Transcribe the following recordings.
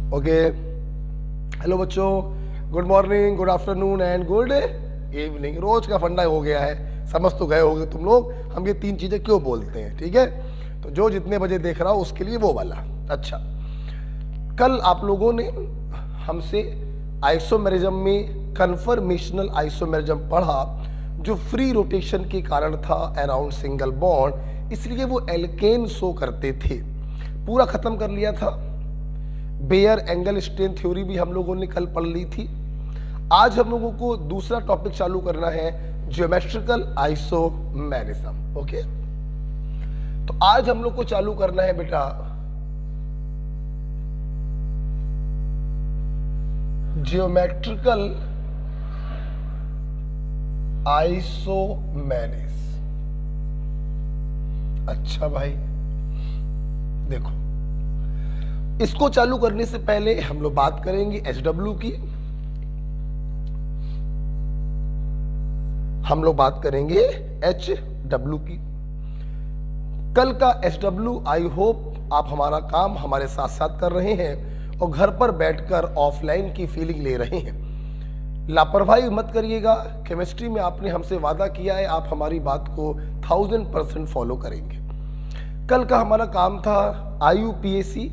Okay, hello बच्चों, good morning, good afternoon and good evening. रोज का फंडा हो गया है, समझ तो गए होगे तुम लोग हम ये तीन चीजें क्यों बोलते हैं। ठीक है, तो जो जितने बजे देख रहा हो उसके लिए वो वाला। अच्छा, कल आप लोगों ने हमसे आइसोमेरिज्म में कन्फर्मेशनल आइसोमेरिज्म पढ़ा, जो फ्री रोटेशन के कारण था अराउंड सिंगल बॉन्ड, इसलिए वो एल्केन शो करते थे। पूरा खत्म कर लिया था। बेयर एंगल स्ट्रेन थ्योरी भी हम लोगों ने कल पढ़ ली थी। आज हम लोगों को दूसरा टॉपिक चालू करना है, ज्योमेट्रिकल आइसोमेरिज्म। ओके, तो आज हम लोग को चालू करना है बेटा ज्योमेट्रिकल आइसोमेरिज्म। अच्छा भाई देखो, इसको चालू करने से पहले हम लोग बात करेंगे एचडब्ल्यू की। हम लोग बात करेंगे एचडब्ल्यू की। कल का एचडब्ल्यू आई होप आप हमारा काम हमारे साथ साथ कर रहे हैं और घर पर बैठकर ऑफलाइन की फीलिंग ले रहे हैं। लापरवाही मत करिएगा। केमिस्ट्री में आपने हमसे वादा किया है, आप हमारी बात को 1000% फॉलो करेंगे। कल का हमारा काम था IUPAC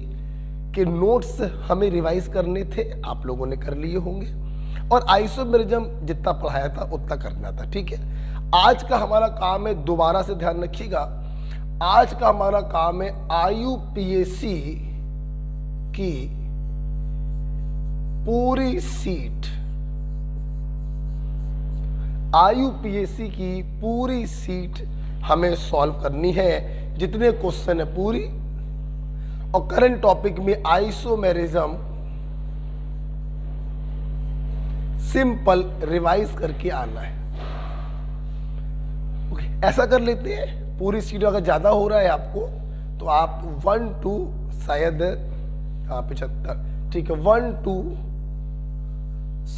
के नोट्स हमें रिवाइज करने थे, आप लोगों ने कर लिए होंगे, और आइसोमेरिज्म जितना पढ़ाया था उतना करना था। ठीक है, आज का हमारा काम है, दोबारा से ध्यान रखिएगा, आज का हमारा काम है IUPAC की पूरी सीट, IUPAC की पूरी सीट हमें सॉल्व करनी है, जितने क्वेश्चन है पूरी। और करंट टॉपिक में आइसोमेरिज्म सिंपल रिवाइज करके आना है। ओके, ऐसा कर लेते हैं, पूरी सीट अगर ज्यादा हो रहा है आपको तो आप 1 to शायद 75, ठीक है, 1 to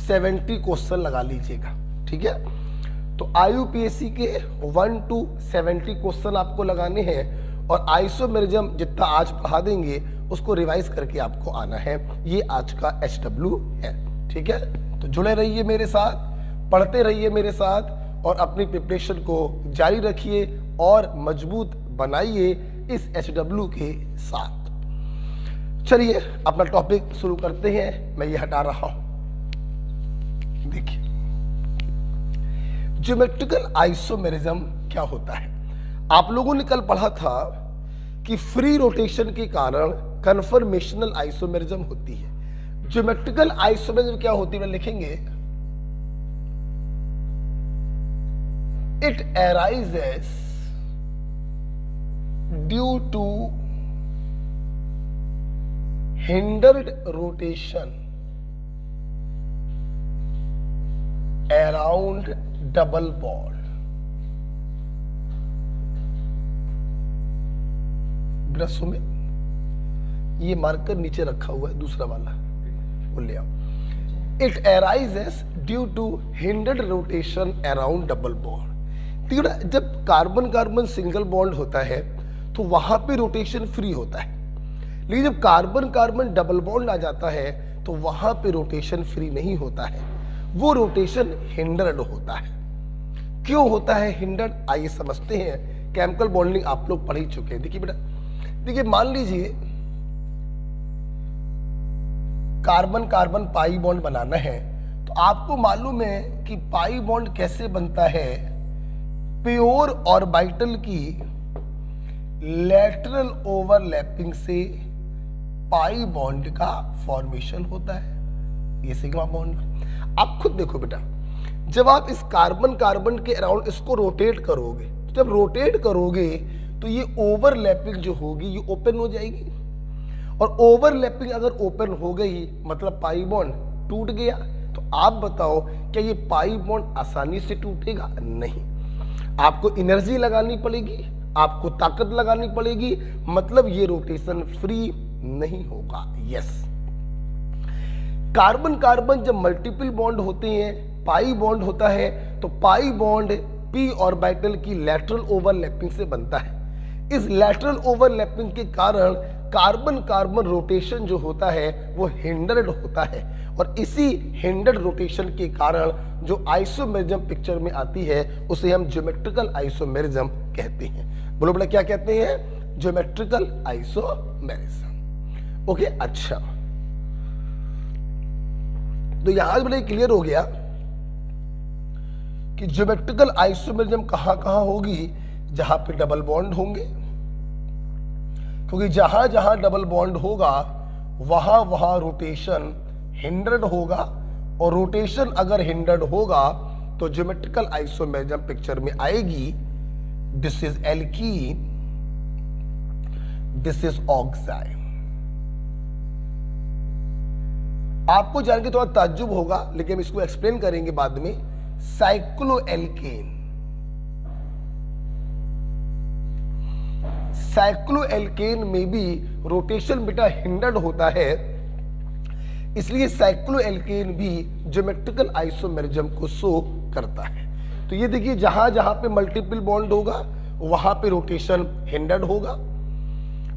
70 क्वेश्चन लगा लीजिएगा। ठीक है, तो IUPAC के 1 to 70 क्वेश्चन आपको लगाने हैं और आइसोमेरिज्म जितना आज पढ़ा देंगे उसको रिवाइज करके आपको आना है। ये आज का एचडब्ल्यू है। ठीक है, तो जुड़े रहिए मेरे साथ, पढ़ते रहिए मेरे साथ और अपनी प्रिपरेशन को जारी रखिए और मजबूत बनाइए इस एचडब्ल्यू के साथ। चलिए अपना टॉपिक शुरू करते हैं। मैं ये हटा रहा हूं। देखिए, ज्योमेट्रिकल आइसोमेरिज्म क्या होता है। आप लोगों ने कल पढ़ा था कि फ्री रोटेशन के कारण कन्फर्मेशनल आइसोमेरिज्म होती है। ज्योमेट्रिकल आइसोमेरिज्म क्या होती है, लिखेंगे it arises due to hindered rotation around double bond. ब्रशों में ये मार्कर नीचे रखा हुआ है, दूसरा वाला वो ले आओ। It arises due to hindered rotation around double bond. ठीक है, जब कार्बन कार्बन सिंगल बॉन्ड होता है तो वहां पे रोटेशन फ्री होता है, लेकिन जब कार्बन कार्बन डबल बॉन्ड आ जाता है तो वहां पे रोटेशन फ्री नहीं होता है, वो रोटेशन हिंडर्ड होता है। क्यों होता है हिंडर्ड, आइए समझते हैं। केमिकल बॉन्डिंग आप लोग पढ़ ही चुके हैं। देखिए बेटा, देखिए मान लीजिए कार्बन कार्बन पाई बॉन्ड बनाना है, तो आपको मालूम है कि पाई बॉन्ड कैसे बनता है, प्योर ऑर्बिटल की लेटरल ओवरलैपिंग से पाई बॉन्ड का फॉर्मेशन होता है, ये सिग्मा बॉन्ड। आप खुद देखो बेटा, जब आप इस कार्बन कार्बन के अराउंड इसको रोटेट करोगे, तो जब रोटेट करोगे तो ये ओवरलैपिंग जो होगी ये ओपन हो जाएगी, और ओवरलैपिंग अगर ओपन हो गई मतलब पाई बॉन्ड टूट गया। तो आप बताओ क्या ये पाई बॉन्ड आसानी से टूटेगा? नहीं, आपको एनर्जी लगानी पड़ेगी, आपको ताकत लगानी पड़ेगी, मतलब ये रोटेशन फ्री नहीं होगा। यस, कार्बन कार्बन जब मल्टीपल बॉन्ड होते हैं, पाई बॉन्ड होता है, तो पाई बॉन्ड p ऑर्बिटल की लेटरल ओवरलैपिंग से बनता है। इस लेटरल ओवरलैपिंग के कारण कार्बन कार्बन रोटेशन जो होता है वो हिंडर्ड होता है, और इसी हिंडर्ड रोटेशन के कारण जो आइसोमेरिज्म पिक्चर में आती है उसे हम ज्योमेट्रिकल आइसोमेरिज्म कहते हैं। बोलो बेटा क्या कहते हैं? Geometrical isomerism. ओके, अच्छा, तो यहां बड़े क्लियर हो गया कि ज्योमेट्रिकल आइसोमेरिज्म कहां कहां होगी? जहां पे डबल बॉन्ड होंगे, क्योंकि जहां जहां डबल बॉन्ड होगा वहां वहां रोटेशन हिंडर्ड होगा, और रोटेशन अगर हिंडर्ड होगा तो ज्योमेट्रिकल आइसोमेरिज्म पिक्चर में आएगी। This is alkene, this is oxide. आपको जान के थोड़ा ताज्जुब होगा, लेकिन इसको एक्सप्लेन करेंगे बाद में। साइक्लोएल्केन, साइक्लोएल्केन में भी रोटेशन बेटा हिंडर्ड होता है, इसलिए साइक्लोएल्केन भी ज्योमेट्रिकल आइसोमेरिज्म को शो करता है। तो ये देखिए, जहां जहां पे मल्टीपल बॉन्ड होगा वहां पे रोटेशन हिंडर्ड होगा,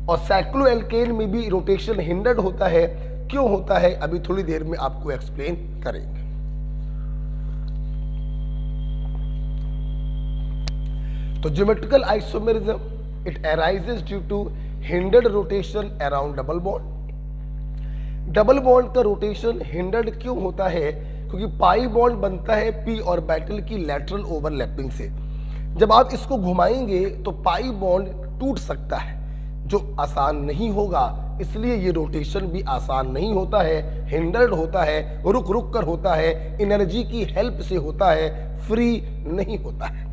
और साइक्लोएल्केन में भी रोटेशन हिंडर्ड होता है। क्यों होता है अभी थोड़ी देर में आपको एक्सप्लेन करेंगे। तो geometrical isomerism it arises due to hindered rotation around double bond. Double bond का रोटेशन हिंडर्ड क्यों होता है? क्योंकि पाई बॉन्ड बनता है पी ऑर्बिटल की लैटरल ओवरलैपिंग से। जब आप इसको घुमाएंगे तो पाई बॉन्ड टूट सकता है, जो आसान नहीं होगा, इसलिए ये रोटेशन भी आसान नहीं होता है, हिंडर्ड होता है, रुक रुक कर होता है, एनर्जी की हेल्प से होता है, फ्री नहीं होता है।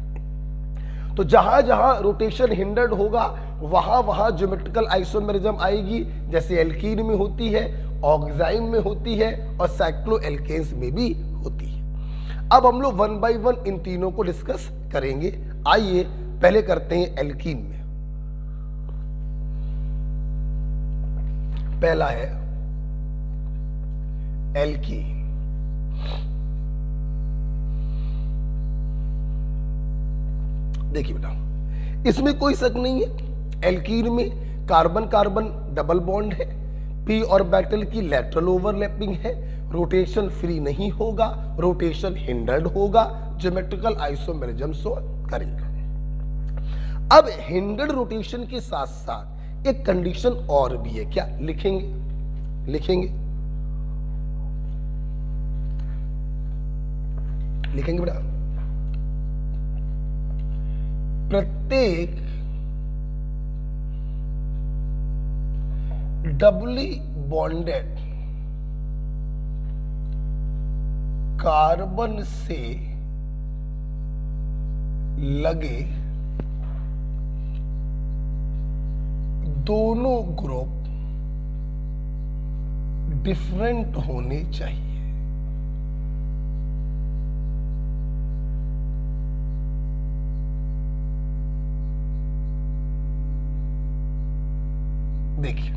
तो जहां जहां रोटेशन हिंडर्ड होगा वहां वहां ज्योमेट्रिकल आइसोमेरिज्म आएगी, जैसे एल्कीन में होती है, ऑक्साइड में होती है, और साइक्लोएल्केन्स में भी होती है। अब हम लोग वन बाय वन इन तीनों को डिस्कस करेंगे। आइए पहले करते हैं एल्कीन में। पहला है एल्कीन। देखिए बेटा, इसमें कोई शक नहीं है, एल्कीन में कार्बन कार्बन डबल बॉन्ड है, पी ऑर्बिटल की लैटरल ओवरलैपिंग है, रोटेशन फ्री नहीं होगा, रोटेशन हिंडर्ड होगा, ज्योमेट्रिकल आइसोमेरिज्म शो करेगा। अब हिंडर्ड रोटेशन के साथ साथ एक कंडीशन और भी है, क्या लिखेंगे? लिखेंगे बेटा, प्रत्येक डबली बॉन्डेड कार्बन से लगे दोनों ग्रुप डिफरेंट होने चाहिए। देखिए,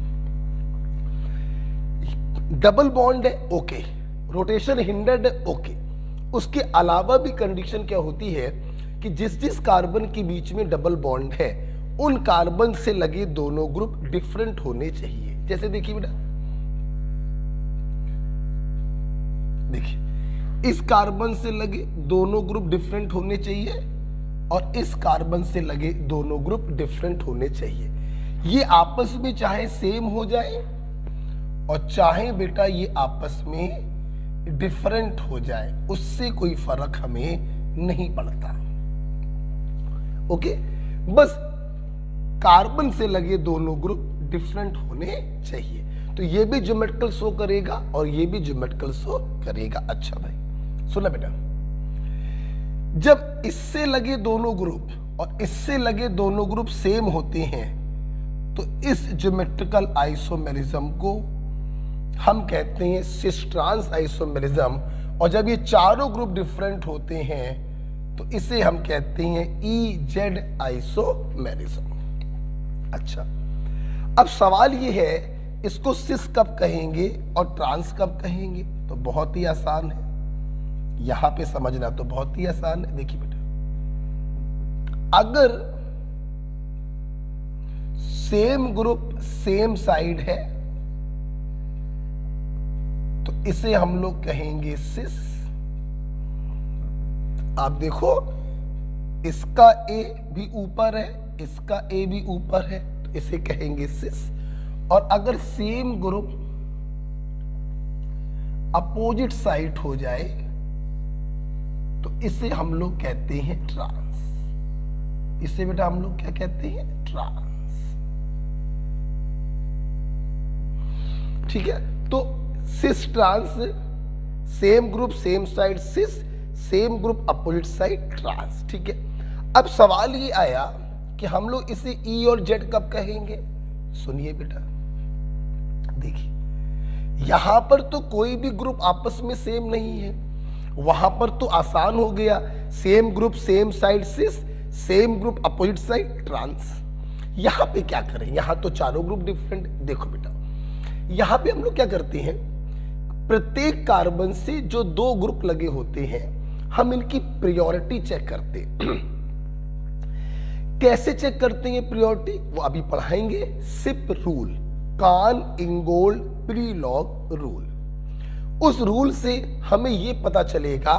डबल बॉन्ड है, ओके, रोटेशन हिंडर्ड है, ओके, उसके अलावा भी कंडीशन क्या होती है कि जिस जिस कार्बन के बीच में डबल बॉन्ड है उन कार्बन से लगे दोनों ग्रुप डिफरेंट होने चाहिए। जैसे देखिए बेटा, देखिए इस कार्बन से लगे दोनों ग्रुप डिफरेंट होने चाहिए और इस कार्बन से लगे दोनों ग्रुप डिफरेंट होने चाहिए। ये आपस में चाहे सेम हो जाए और चाहे बेटा ये आपस में डिफरेंट हो जाए, उससे कोई फर्क हमें नहीं पड़ता। ओके, बस कार्बन से लगे दोनों ग्रुप डिफरेंट होने चाहिए। तो ये भी ज्योमेट्रिकल शो करेगा और ये भी ज्योमेट्रिकल शो करेगा। अच्छा भाई सुना बेटा, जब इससे लगे दोनों ग्रुप और इससे लगे दोनों ग्रुप सेम होते हैं तो इस ज्योमेट्रिकल आइसोमेरिज्म को हम कहते हैं सिस ट्रांस आइसोमेरिज्म। और जब ये चारों ग्रुप डिफरेंट होते हैं तो इसे हम कहते हैं EZ आइसोमेरिज्म। अच्छा, अब सवाल ये है इसको सिस कब कहेंगे और ट्रांस कब कहेंगे? तो बहुत ही आसान है, यहां पे समझना तो बहुत ही आसान है। देखिए बेटा, अगर सेम ग्रुप सेम साइड है तो इसे हम लोग कहेंगे सिस। आप देखो इसका ए भी ऊपर है, इसका ए भी ऊपर है, तो इसे कहेंगे सिस। और अगर सेम ग्रुप अपोजिट साइड हो जाए तो इसे हम लोग कहते हैं ट्रांस। इसे बेटा हम लोग क्या कहते हैं? ट्रांस। ठीक है, तो cis trans, same group same side cis, same group opposite side trans. ठीक है, अब सवाल ये आया कि हम लोग इसे ई और जेड कब कहेंगे? सुनिए बेटा, देखिए यहां पर तो कोई भी ग्रुप आपस में सेम नहीं है, वहां पर तो आसान हो गया, same group same side cis, same group opposite side trans. यहां पे क्या करें? यहां तो चारों ग्रुप डिफरेंट। देखो बेटा, यहां पे हम लोग क्या करते हैं, प्रत्येक कार्बन से जो दो ग्रुप लगे होते हैं हम इनकी प्रायोरिटी चेक करते हैं। कैसे चेक करते हैं प्रायोरिटी? वो अभी पढ़ाएंगे। सिप रूल, कान इंगोल्ड प्रीलॉग रूल। उस रूल से हमें यह पता चलेगा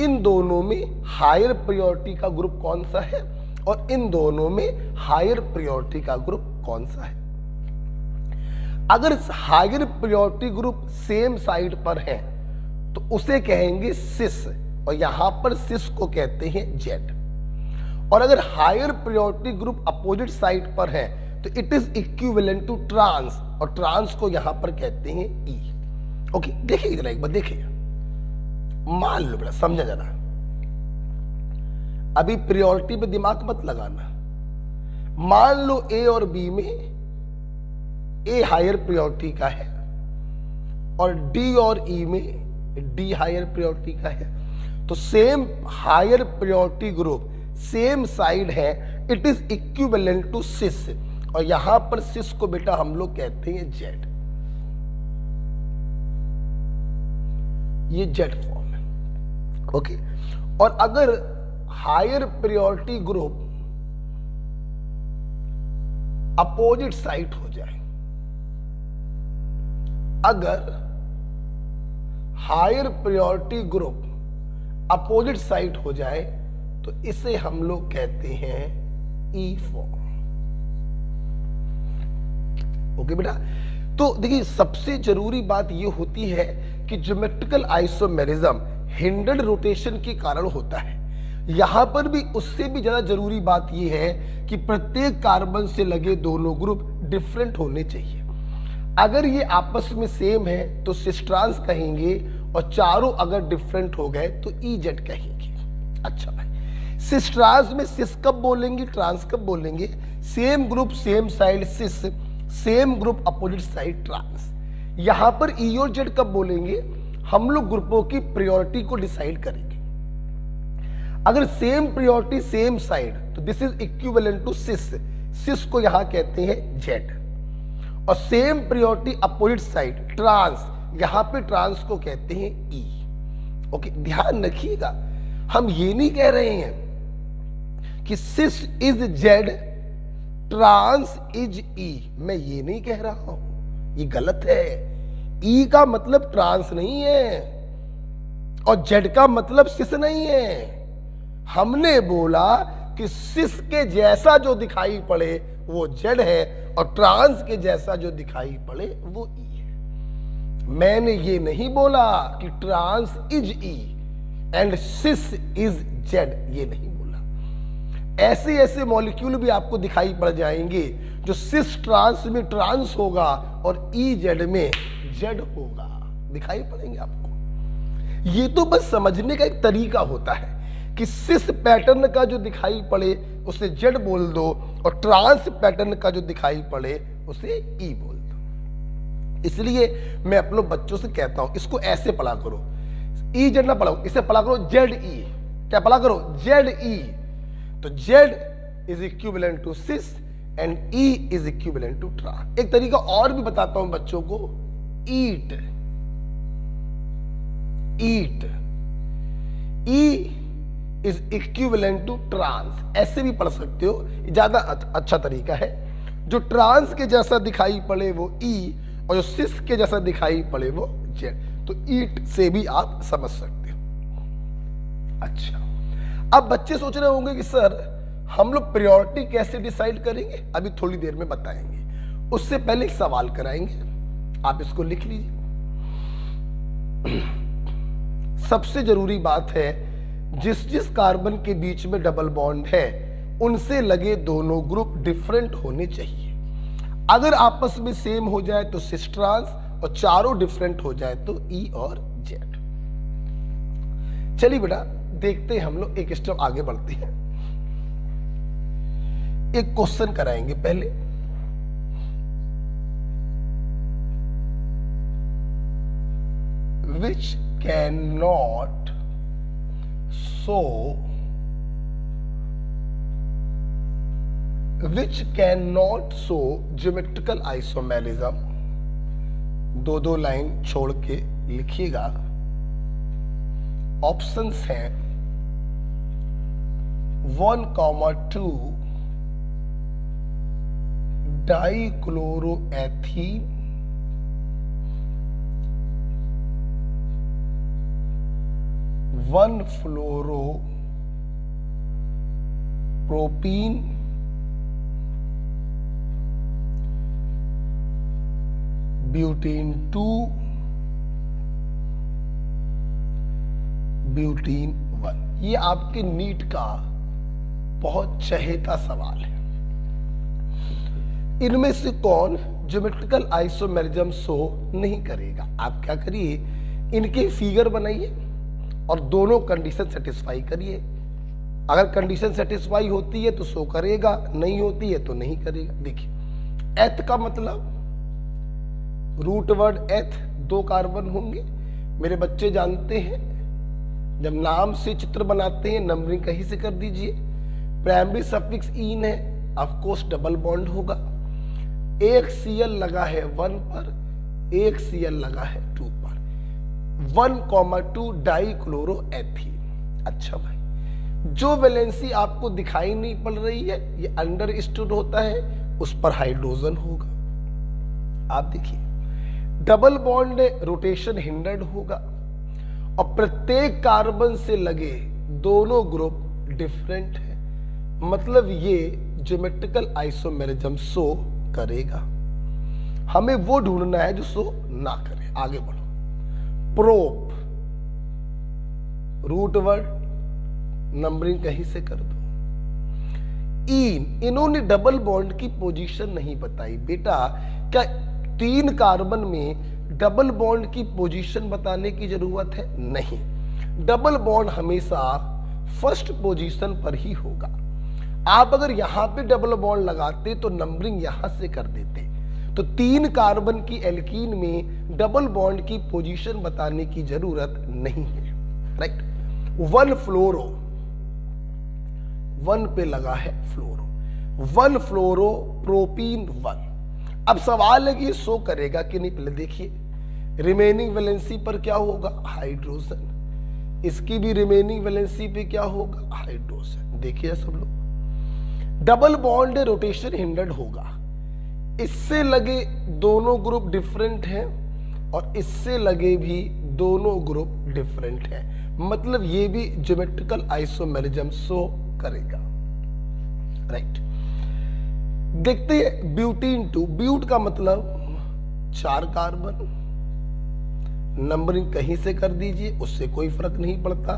इन दोनों में हायर प्रायोरिटी का ग्रुप कौन सा है और इन दोनों में हायर प्रायोरिटी का ग्रुप कौन सा है। अगर higher priority group same side पर है तो उसे कहेंगे सिस, और यहां पर सिस को कहते हैं जेड। और अगर higher priority group opposite side पर है तो it is equivalent to trans, और ट्रांस को यहां पर कहते हैं ई। ओके, देखिए जरा एक बार देखिए, मान लो बेटा, समझा जरा, अभी प्रायोरिटी पे दिमाग मत लगाना। मान लो ए और बी में ए हायर प्रायोरिटी का है और डी और ई में डी हायर प्रायोरिटी का है, तो same higher priority group same side है, it is equivalent to cis, और यहां पर सिस को बेटा हम लोग कहते हैं जेड। ये जेड फॉर्म है। ओके, और अगर higher priority group opposite side हो जाए, अगर higher priority group opposite side हो जाए तो इसे हम लोग कहते हैं ई फॉर्म। ओके बेटा, तो देखिए सबसे जरूरी बात यह होती है कि ज्योमेट्रिकल आइसोमेरिज्म हिंडर्ड रोटेशन के कारण होता है। यहां पर भी उससे भी ज्यादा जरूरी बात यह है कि प्रत्येक कार्बन से लगे दोनों ग्रुप डिफरेंट होने चाहिए। अगर ये आपस में सेम है तो सिस ट्रांस कहेंगे, और चारों अगर डिफरेंट हो गए तो ई जेड कहेंगे। अच्छा भाई, सिस ट्रांस में सिस कब बोलेंगे, ट्रांस कब बोलेंगे? Same group same side cis, same group opposite side trans. यहां पर ई और जेड कब बोलेंगे? हम लोग ग्रुपों की प्रायोरिटी को डिसाइड करेंगे। अगर सेम प्रायोरिटी सेम साइड तो this is equivalent to cis, cis को यहां कहते हैं जेड। और same priority opposite side trans, यहां पे ट्रांस को कहते हैं ई। ओके, ध्यान रखिएगा, हम ये नहीं कह रहे हैं कि सिस इज जेड ट्रांस इज ई, मैं ये नहीं कह रहा हूं, ये गलत है। ई का मतलब ट्रांस नहीं है और जेड का मतलब सिस नहीं है। हमने बोला कि सिस के जैसा जो दिखाई पड़े वो जेड है और ट्रांस के जैसा जो दिखाई पड़े वो ई है। मैंने ये नहीं बोला कि trans is E and cis is Z, ये नहीं बोला। ऐसे ऐसे मॉलिक्यूल भी आपको दिखाई पड़ जाएंगे जो सिस ट्रांस में ट्रांस होगा और ई जेड में जेड होगा, दिखाई पड़ेंगे आपको। ये तो बस समझने का एक तरीका होता है कि सिस पैटर्न का जो दिखाई पड़े उसे जेड बोल दो और ट्रांस पैटर्न का जो दिखाई पड़े उसे ई बोल दो। इसलिए मैं अपने बच्चों से कहता हूं इसको ऐसे पढ़ा करो, ई जेड ना पढ़ाओ, इसे पढ़ा करो जेड ई। क्या पढ़ा करो? Z E. तो Z is equivalent to cis and E is equivalent to trans. एक तरीका और भी बताता हूं बच्चों को, eat, eat, E is equivalent to trans, ऐसे भी पढ़ सकते हो, ज्यादा अच्छा तरीका है। जो ट्रांस के जैसा दिखाई पड़े वो ई, और जो सिस के जैसा दिखाई पड़े वो जेड। तो ईट से भी आप समझ सकते हो। अच्छा, अब बच्चे सोच रहे होंगे कि सर हम लोग प्रायोरिटी कैसे डिसाइड करेंगे, अभी थोड़ी देर में बताएंगे। उससे पहले एक सवाल कराएंगे, आप इसको लिख लीजिए। सबसे जरूरी बात है, जिस जिस कार्बन के बीच में डबल बॉन्ड है उनसे लगे दोनों ग्रुप डिफरेंट होने चाहिए। अगर आपस में सेम हो जाए तो सिस ट्रांस, और चारों डिफरेंट हो जाए तो ई और जेड। चलिए बेटा देखते हैं, हम लोग एक स्टेप आगे बढ़ते हैं। एक क्वेश्चन कराएंगे पहले। which cannot show geometrical isomerism। दो लाइन छोड़ के लिखिएगा। ऑप्शंस हैं 1,2 डाइक्लोरोएथीन, 1,फ्लोरोप्रोपीन, ब्यूटेन 2, ब्यूटेन 1। ये आपके नीट का बहुत चहेता सवाल है। इनमें से कौन ज्योमेट्रिकल आइसोमेरिज्म शो नहीं करेगा? आप क्या करिए, इनके फिगर बनाइए और दोनों कंडीशन सेटिस्फाई करिए। अगर कंडीशन सेटिस्फाई होती है तो शो करेगा, नहीं होती है तो नहीं करेगा। देखिए, एथ का मतलब रूट वर्ड एथ, 2 कार्बन होंगे। मेरे बच्चे जानते हैं, जब नाम से चित्र बनाते हैं नंबरिंग कहीं से कर दीजिए। प्राइमरी सफिक्स इन है, ऑफ कोर्स डबल बॉन्ड होगा। एक सीएल लगा है 1 पर, एक सीएल लगा है 2 पर। 1,2 डाइक्लोरोएथीन। अच्छा भाई, जो वैलेंसी आपको दिखाई नहीं पड़ रही है ये अंडरस्टूड होता है, उस पर हाइड्रोजन होगा। आप देखिए, डबल बॉन्ड रोटेशन हिंडर्ड होगा और प्रत्येक कार्बन से लगे दोनों ग्रुप डिफरेंट है, मतलब ये ज्योमेट्रिकल आइसोमेरिज्म शो करेगा। हमें वो ढूंढना है जो शो ना करे। आगे बढ़ो। प्रोप, रूट वर्ड, नंबरिंग कहीं से कर दो। इन, इन्होंने डबल बॉन्ड की पोजीशन नहीं बताई। बेटा क्या 3 कार्बन में डबल बॉन्ड की पोजीशन बताने की जरूरत है? नहीं। डबल बॉन्ड हमेशा फर्स्ट पोजीशन पर ही होगा। आप अगर यहां पे डबल बॉन्ड लगाते तो नंबरिंग यहां से कर देते। तो 3 कार्बन की एल्कीन में डबल बॉन्ड की पोजीशन बताने की जरूरत नहीं है। राइट। 1 फ्लोरो, 1 पे लगा है फ्लोरो, 1 फ्लोरो प्रोपीन 1। अब सवाल है कि शो करेगा कि नहीं। पहले देखिए, रिमेनिंग वैलेंसी पर क्या होगा? हाइड्रोजन। इसकी भी रिमेनिंग वैलेंसी पे क्या होगा? हाइड्रोजन। देखिए सब लोग, डबल बॉन्ड रोटेशन हिंडर्ड होगा। इससे लगे दोनों ग्रुप डिफरेंट हैं और इससे लगे भी दोनों ग्रुप डिफरेंट हैं, मतलब ये भी ज्योमेट्रिकल आइसोमेरिज्म शो करेगा। राइट। देखते हैं ब्यूटीन 2। ब्यूट का मतलब 4 कार्बन, नंबरिंग कहीं से कर दीजिए, उससे कोई फर्क नहीं पड़ता।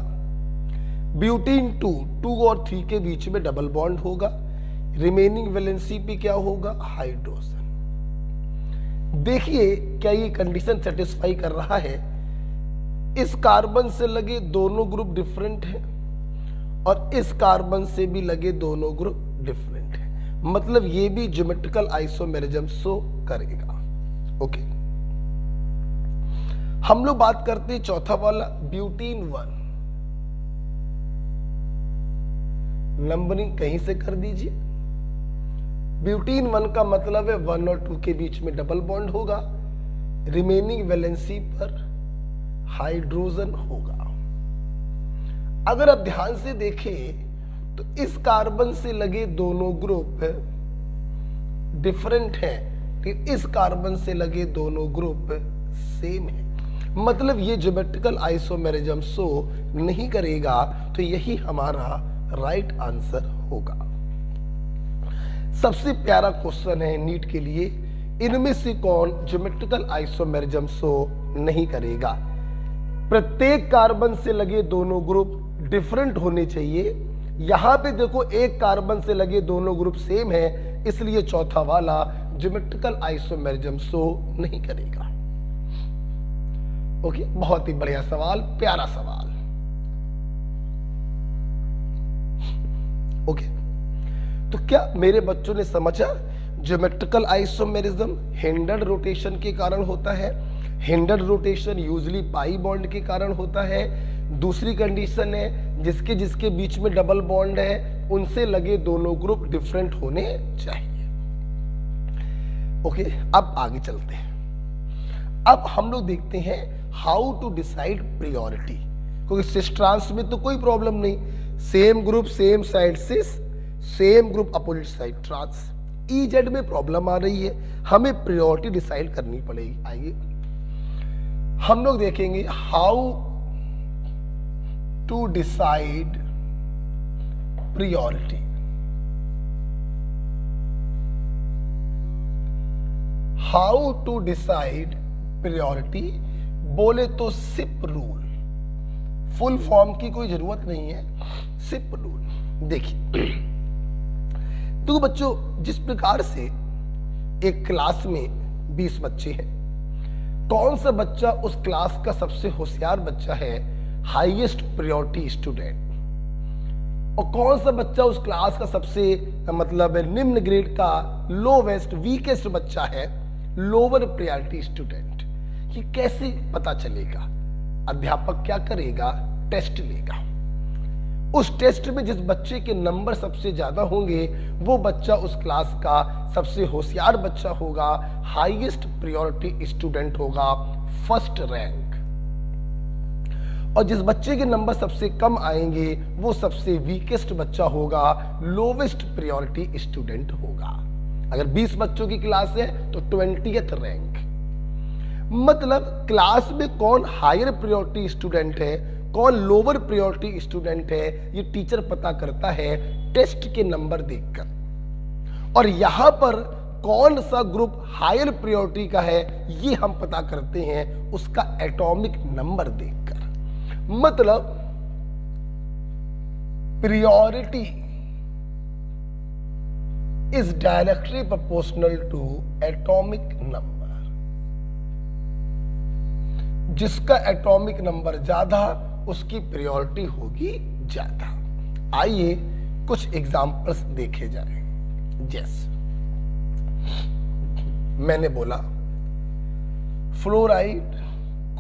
ब्यूटीन 2 और 3 के बीच में डबल बॉन्ड होगा। रिमेनिंग वैलेंसी पे क्या होगा? हाइड्रोजन। देखिए क्या ये कंडीशन सेटिस्फाई कर रहा है? इस कार्बन से लगे दोनों ग्रुप डिफरेंट हैं और इस कार्बन से भी लगे दोनों ग्रुप डिफरेंट हैं, मतलब ये भी ज्योमेट्रिकल आइसोमेरिज्म शो करेगा। ओके, हम लोग बात करते हैं चौथा वाला, ब्यूटीन 1। नंबरिंग कहीं से कर दीजिए। ब्यूटीन 1 का मतलब है 1 और 2 के बीच में डबल बॉन्ड होगा, रिमेनिंग वैलेंसी पर हाइड्रोजन होगा। अगर आप ध्यान से देखें तो इस कार्बन से लगे दोनों ग्रुप डिफरेंट हैं, लेकिन इस कार्बन से लगे दोनों ग्रुप सेम है, मतलब ये ज्योमेट्रिकल आइसोमेरिज्म शो नहीं करेगा, तो यही हमारा राइट आंसर होगा। सबसे प्यारा क्वेश्चन है नीट के लिए, इनमें से कौन ज्योमेट्रिकल आइसोमेरिज्म शो नहीं करेगा? प्रत्येक कार्बन से लगे दोनों ग्रुप डिफरेंट होने चाहिए। यहां पे देखो एक कार्बन से लगे दोनों ग्रुप सेम है, इसलिए चौथा वाला ज्योमेट्रिकल आइसोमेरिज्म शो नहीं करेगा। ओके, बहुत ही बढ़िया सवाल, प्यारा सवाल। ओके, तो क्या मेरे बच्चों ने समझा? ज्योमेट्रिकल आइसोमेरिज्म हिंडर्ड रोटेशन के कारण होता है। Hindered rotation usually pi bond के कारण होता है। दूसरी कंडीशन है जिसके जिसके बीच में डबल बॉन्ड है उनसे लगे दोनों ग्रुप डिफरेंट होने चाहिए। ओके, अब आगे चलते हैं। अब हम लोग देखते हैं हाउ टू डिसाइड प्रियोरिटी, क्योंकि सिस ट्रांस में तो कोई प्रॉब्लम नहीं, same group same side cis, same group opposite side trans. E Z में प्रॉब्लम आ रही है, हमें प्रायोरिटी डिसाइड करनी पड़ेगी। आइए हम लोग देखेंगे how to decide priority. How to decide priority बोले तो सिप रूल, फुल फॉर्म की कोई जरूरत नहीं है, सिप रूल। देखिए तो बच्चों, जिस प्रकार से एक क्लास में 20 बच्चे हैं, कौन सा बच्चा उस क्लास का सबसे होशियार बच्चा है, हाईएस्ट प्रायोरिटी स्टूडेंट, और कौन सा बच्चा उस क्लास का सबसे मतलब निम्न ग्रेड का लोवेस्ट वीकेस्ट बच्चा है, लोअर प्रायोरिटी स्टूडेंट, ये कैसे पता चलेगा? अध्यापक क्या करेगा? टेस्ट लेगा। उस टेस्ट में जिस बच्चे के नंबर सबसे ज्यादा होंगे वो बच्चा उस क्लास का सबसे होशियार बच्चा होगा, हाईएस्ट प्रायोरिटी स्टूडेंट होगा, फर्स्ट रैंक। और जिस बच्चे के नंबर सबसे कम आएंगे वो सबसे वीकेस्ट बच्चा होगा, लोवेस्ट प्रायोरिटी स्टूडेंट होगा। अगर 20 बच्चों की क्लास है तो 20th रैंक। मतलब क्लास में कौन हायर प्रायोरिटी स्टूडेंट है, कौन लोअर प्रायोरिटी स्टूडेंट है, ये टीचर पता करता है टेस्ट के नंबर देखकर। और यहां पर कौन सा ग्रुप हायर प्रायोरिटी का है ये हम पता करते हैं उसका एटॉमिक नंबर देखकर। मतलब priority is directly proportional to atomic number. जिसका एटॉमिक नंबर ज्यादा उसकी प्रायोरिटी होगी ज्यादा। आइए कुछ एग्जांपल्स देखे जाएं। जैसे मैंने बोला फ्लोराइड,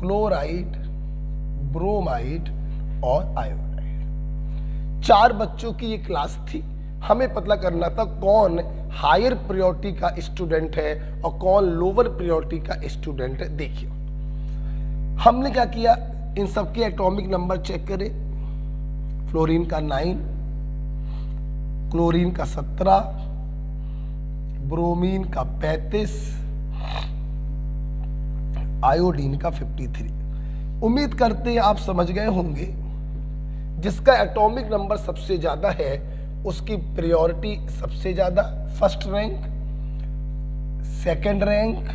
क्लोराइड, ब्रोमाइड और आयोडाइड। 4 बच्चों की ये क्लास थी, हमें पता करना था कौन हायर प्रायोरिटी का स्टूडेंट है और कौन लोअर प्रायोरिटी का स्टूडेंट है। देखिए हमने क्या किया, इन सबके एटॉमिक नंबर चेक करें। फ्लोरीन का 9, क्लोरीन का 17, ब्रोमीन का 35, आयोडीन का 53। उम्मीद करते हैं आप समझ गए होंगे, जिसका एटॉमिक नंबर सबसे ज्यादा है उसकी प्रायोरिटी सबसे ज्यादा, first rank, second rank,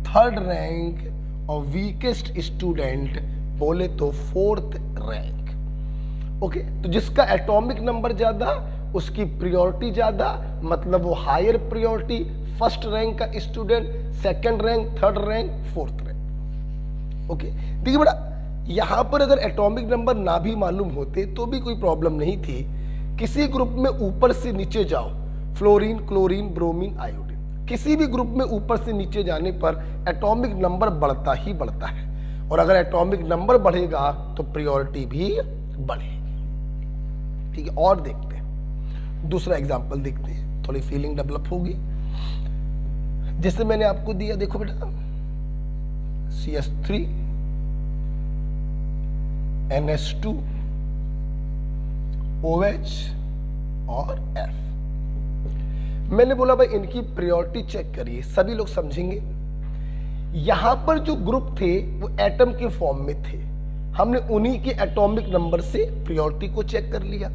third rank और वीकेस्ट स्टूडेंट बोले तो 4th रैंक। ओके, तो जिसका एटॉमिक नंबर ज्यादा उसकी प्रायोरिटी ज्यादा, मतलब वो हायर प्रायोरिटी, फर्स्ट रैंक का student, second rank, third rank, 4th rank. Okay, देखिए बेटा यहां पर अगर एटॉमिक नंबर ना भी मालूम होते तो भी कोई प्रॉब्लम नहीं थी। किसी ग्रुप में ऊपर से नीचे जाओ, फ्लोरीन, क्लोरीन, ब्रोमीन, आयोडीन, किसी भी ग्रुप में ऊपर से नीचे जाने पर एटॉमिक नंबर बढ़ता ही बढ़ता है, और अगर एटॉमिक नंबर बढ़ेगा तो प्रायोरिटी भी बढ़ेगी। ठीक है, और देखते हैं दूसरा एग्जांपल देखते हैं, थोड़ी फीलिंग डेवलप होगी। जैसे मैंने आपको दिया, देखो बेटा CH3, NH2, OH और F। मैंने बोला भाई इनकी प्रायोरिटी चेक करिए, सभी लोग समझेंगे। यहां पर जो ग्रुप थे वो एटम के फॉर्म में थे, हमने उन्हीं के एटॉमिक नंबर से प्रायोरिटी को चेक कर लिया।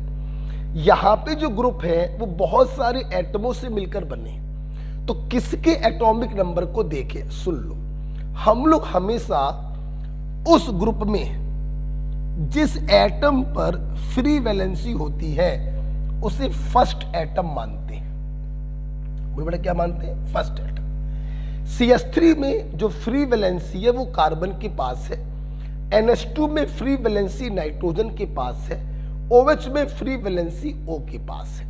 यहां पे जो ग्रुप है वो बहुत सारे एटमों से मिलकर बने, तो किसके एटॉमिक नंबर को देखे, सुन लो, हम लोग हमेशा उस ग्रुप में जिस एटम पर फ्री वैलेंसी होती है उसे फर्स्ट एटम मानते हैं। बोलो बेटा क्या मानते हैं, फर्स्ट एटम। CH3 में जो फ्री वैलेंसी है वो कार्बन के पास है, NH2 में फ्री वैलेंसी नाइट्रोजन के पास है, OH में फ्री वैलेंसी O के पास है।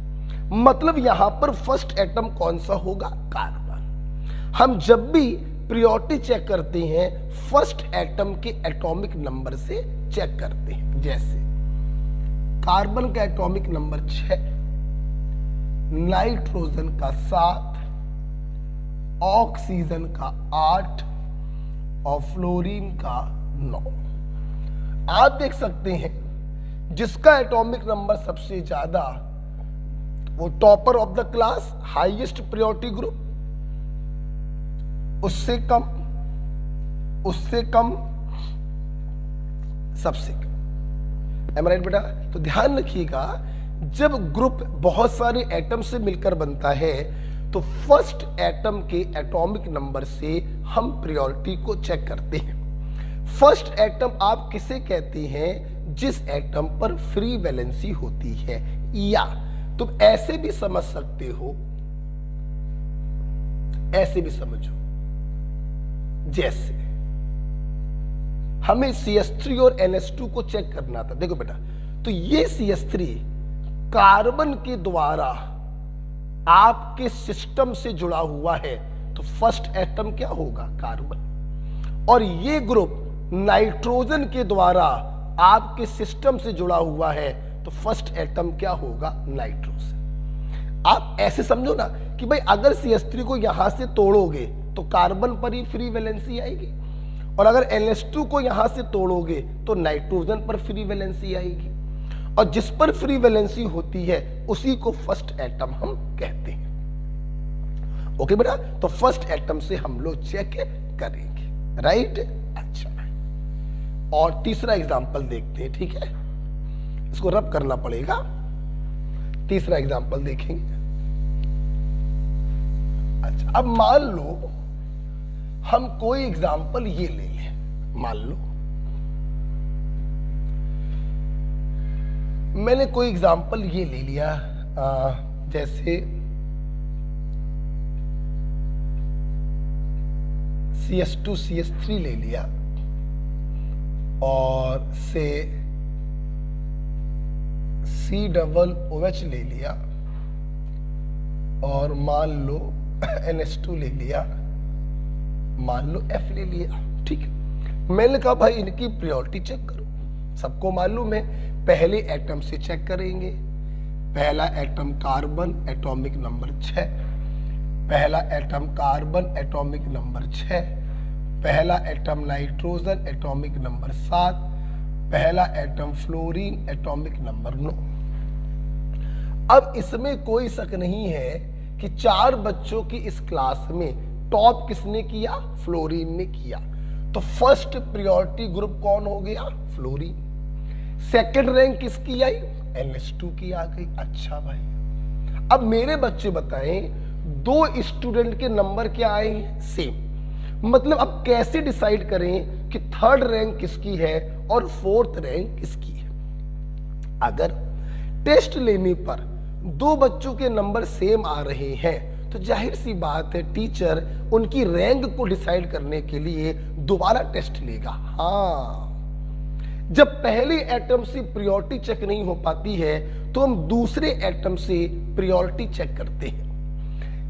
मतलब यहां पर फर्स्ट एटम कौन सा होगा, कार्बन। हम जब भी प्रायोरिटी चेक करते हैं फर्स्ट एटम के एटॉमिक नंबर से चेक करते हैं। जैसे कार्बन का एटॉमिक नंबर 6, नाइट्रोजन का 7, ऑक्सीजन का 8 और फ्लोरीन का 9। आप देख सकते हैं जिसका एटॉमिक नंबर सबसे ज्यादा वो topper of the class, highest priority group, उससे कम, उससे कम, सबसे कम। एम राइट बेटा? तो ध्यान रखिएगा जब ग्रुप बहुत सारे एटम से मिलकर बनता है तो फर्स्ट एटम के एटॉमिक नंबर से हम प्रायोरिटी को चेक करते हैं। फर्स्ट एटम आप किसे कहते हैं, जिस एटम पर फ्री वैलेंसी होती है, या तुम ऐसे भी समझ सकते हो, ऐसे भी समझो, जैसे हमें CH3 और NH2 को चेक करना था। देखो बेटा, तो ये CH3 कार्बन के द्वारा आपके सिस्टम से जुड़ा हुआ है, तो फर्स्ट एटम क्या होगा, कार्बन। और ये ग्रुप नाइट्रोजन के द्वारा आपके सिस्टम से जुड़ा हुआ है, तो फर्स्ट एटम क्या होगा, नाइट्रोजन। आप ऐसे समझो ना कि भाई अगर CH3 को यहां से तोड़ोगे तो कार्बन पर ही फ्री वैलेंसी आएगी, और अगर NH2 को यहां से तोड़ोगे तो नाइट्रोजन पर फ्री वैलेंसी आएगी, और जिस पर फ्री वैलेंसी होती है उसी को फर्स्ट एटम हम कहते हैं। ओके बेटा, तो फर्स्ट एटम से हम लोग चेक करेंगे, राइट। अच्छा, और तीसरा एग्जांपल देखते हैं, ठीक है, इसको रब करना पड़ेगा। तीसरा एग्जांपल देखेंगे। अच्छा, अब मान लो हम कोई एग्जांपल ये ले लें, मान लो मैंने कोई एग्जांपल ये ले लिया, जैसे CH2 CH3 ले लिया, और से COOH ले लिया, और मान लो NH2 ले लिया, मान लो F ले लिया, ठीक है। मैंने कहा भाई इनकी प्रायोरिटी चेक करो। सबको मालूम है पहले एटम से चेक करेंगे। पहला एटम कार्बन, एटॉमिक नंबर 6। पहला एटम कार्बन, एटॉमिक नंबर 6। पहला एटम नाइट्रोजन, एटॉमिक नंबर 7। पहला एटम फ्लोरीन, एटॉमिक नंबर 9। अब इसमें कोई शक नहीं है कि 4 बच्चों की इस क्लास में टॉप किसने किया, फ्लोरीन ने किया, तो फर्स्ट प्रायोरिटी ग्रुप कौन हो गया, फ्लोरीन। सेकंड रैंक किसकी आई, NH2 की आ गई। अच्छा भाई, अब मेरे बच्चे बताएं, 2 स्टूडेंट के नंबर क्या आए हैं, सेम। मतलब अब कैसे डिसाइड करें कि थर्ड रैंक किसकी है और फोर्थ रैंक किसकी है। अगर टेस्ट लेने पर 2 बच्चों के नंबर सेम आ रहे हैं तो जाहिर सी बात है टीचर उनकी रैंक को डिसाइड करने के लिए दोबारा टेस्ट लेगा। हाँ, जब पहले एटम से प्रायोरिटी चेक नहीं हो पाती है तो हम दूसरे एटम से प्रायोरिटी चेक करते हैं।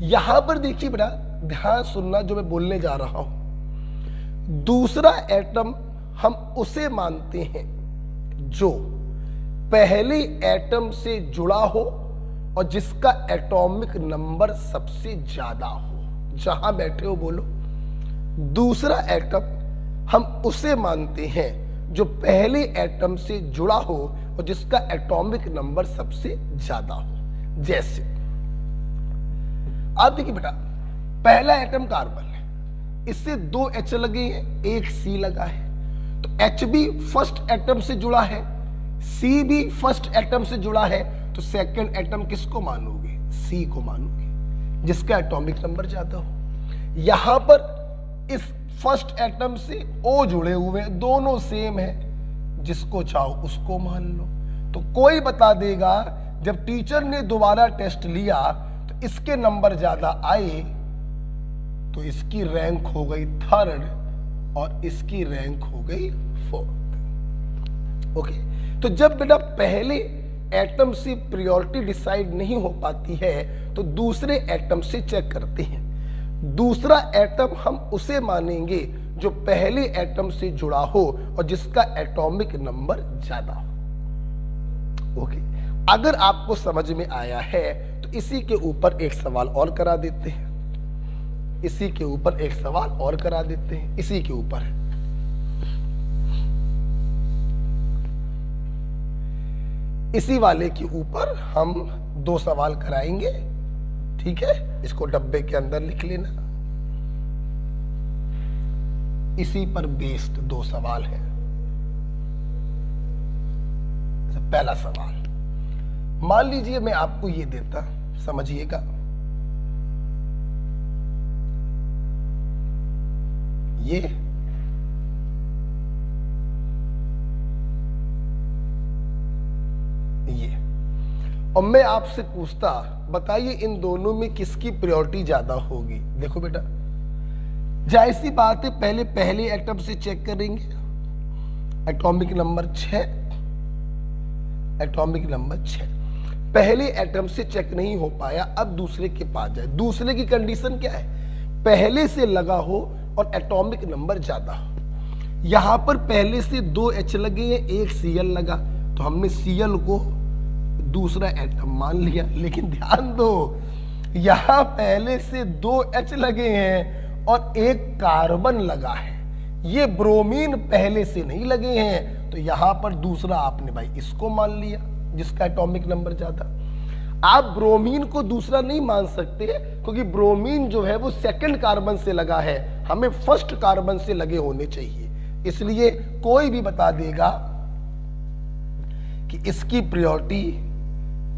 यहां पर देखिए बेटा, ध्यान सुनना जो मैं बोलने जा रहा हूं। दूसरा एटम हम उसे मानते हैं जो पहले एटम से जुड़ा हो और जिसका एटॉमिक नंबर सबसे ज्यादा हो। जहां बैठे हो बोलो। दूसरा एटम हम उसे मानते हैं जो पहले एटम से जुड़ा हो और जिसका एटॉमिक नंबर सबसे ज्यादा हो। जैसे आप देखिए बेटा, पहला एटम कार्बन है, इससे 2 H लगे हैं, एक C लगा है, तो H भी फर्स्ट एटम से जुड़ा है, C भी फर्स्ट एटम से जुड़ा है, तो सेकंड एटम किसको मानोगे? C को मानोगे, जिसका एटॉमिक नंबर ज्यादा हो। यहां पर इस फर्स्ट एटम से O जुड़े हुए हैं, दोनों सेम है, जिसको चाहो उसको मान लो। तो कोई बता देगा जब टीचर ने दोबारा टेस्ट लिया तो इसके नंबर ज्यादा आए, तो इसकी रैंक हो गई 3rd और इसकी रैंक हो गई 4th। ओके, तो जब बेटा पहले एटम से प्रायोरिटी डिसाइड नहीं हो पाती है तो दूसरे एटम से चेक करते हैं। दूसरा एटम हम उसे मानेंगे जो पहले एटम से जुड़ा हो और जिसका एटॉमिक नंबर ज्यादा हो। ओके, अगर आपको समझ में आया है तो इसी के ऊपर एक सवाल और करा देते हैं, इसी के ऊपर एक सवाल और करा देते हैं, इसी के ऊपर है। इसी वाले के ऊपर हम 2 सवाल कराएंगे, ठीक है? इसको डब्बे के अंदर लिख लेना। इसी पर बेस्ड 2 सवाल हैं। पहला सवाल, मान लीजिए मैं आपको ये देता, समझिएगा, ये और मैं आपसे पूछता, बताइए इन दोनों में किसकी प्रायोरिटी ज्यादा होगी? देखो बेटा, जाहिर सी बात है, पहले एटम से चेक करेंगे, एटॉमिक नंबर 6, एटॉमिक नंबर 6। पहले एटम से चेक नहीं हो पाया, अब दूसरे के पास जाए। दूसरे की कंडीशन क्या है? पहले से लगा हो और एटॉमिक नंबर ज्यादा हो। यहां पर पहले से 2 H लगे हैं, एक Cl लगा, तो हमने Cl को दूसरा एटम मान लिया। लेकिन ध्यान दो, यहां पहले से 2 H लगे हैं और एक कार्बन लगा है, ये ब्रोमीन पहले से नहीं लगे हैं, तो यहां पर दूसरा आपने भाई इसको मान लिया जिसका एटॉमिक नंबर ज्यादा। आप ब्रोमीन को दूसरा नहीं मान सकते क्योंकि ब्रोमीन जो है वो सेकंड कार्बन से लगा है, हमें फर्स्ट कार्बन से लगे होने चाहिए। इसलिए कोई भी बता देगा कि इसकी प्रायोरिटी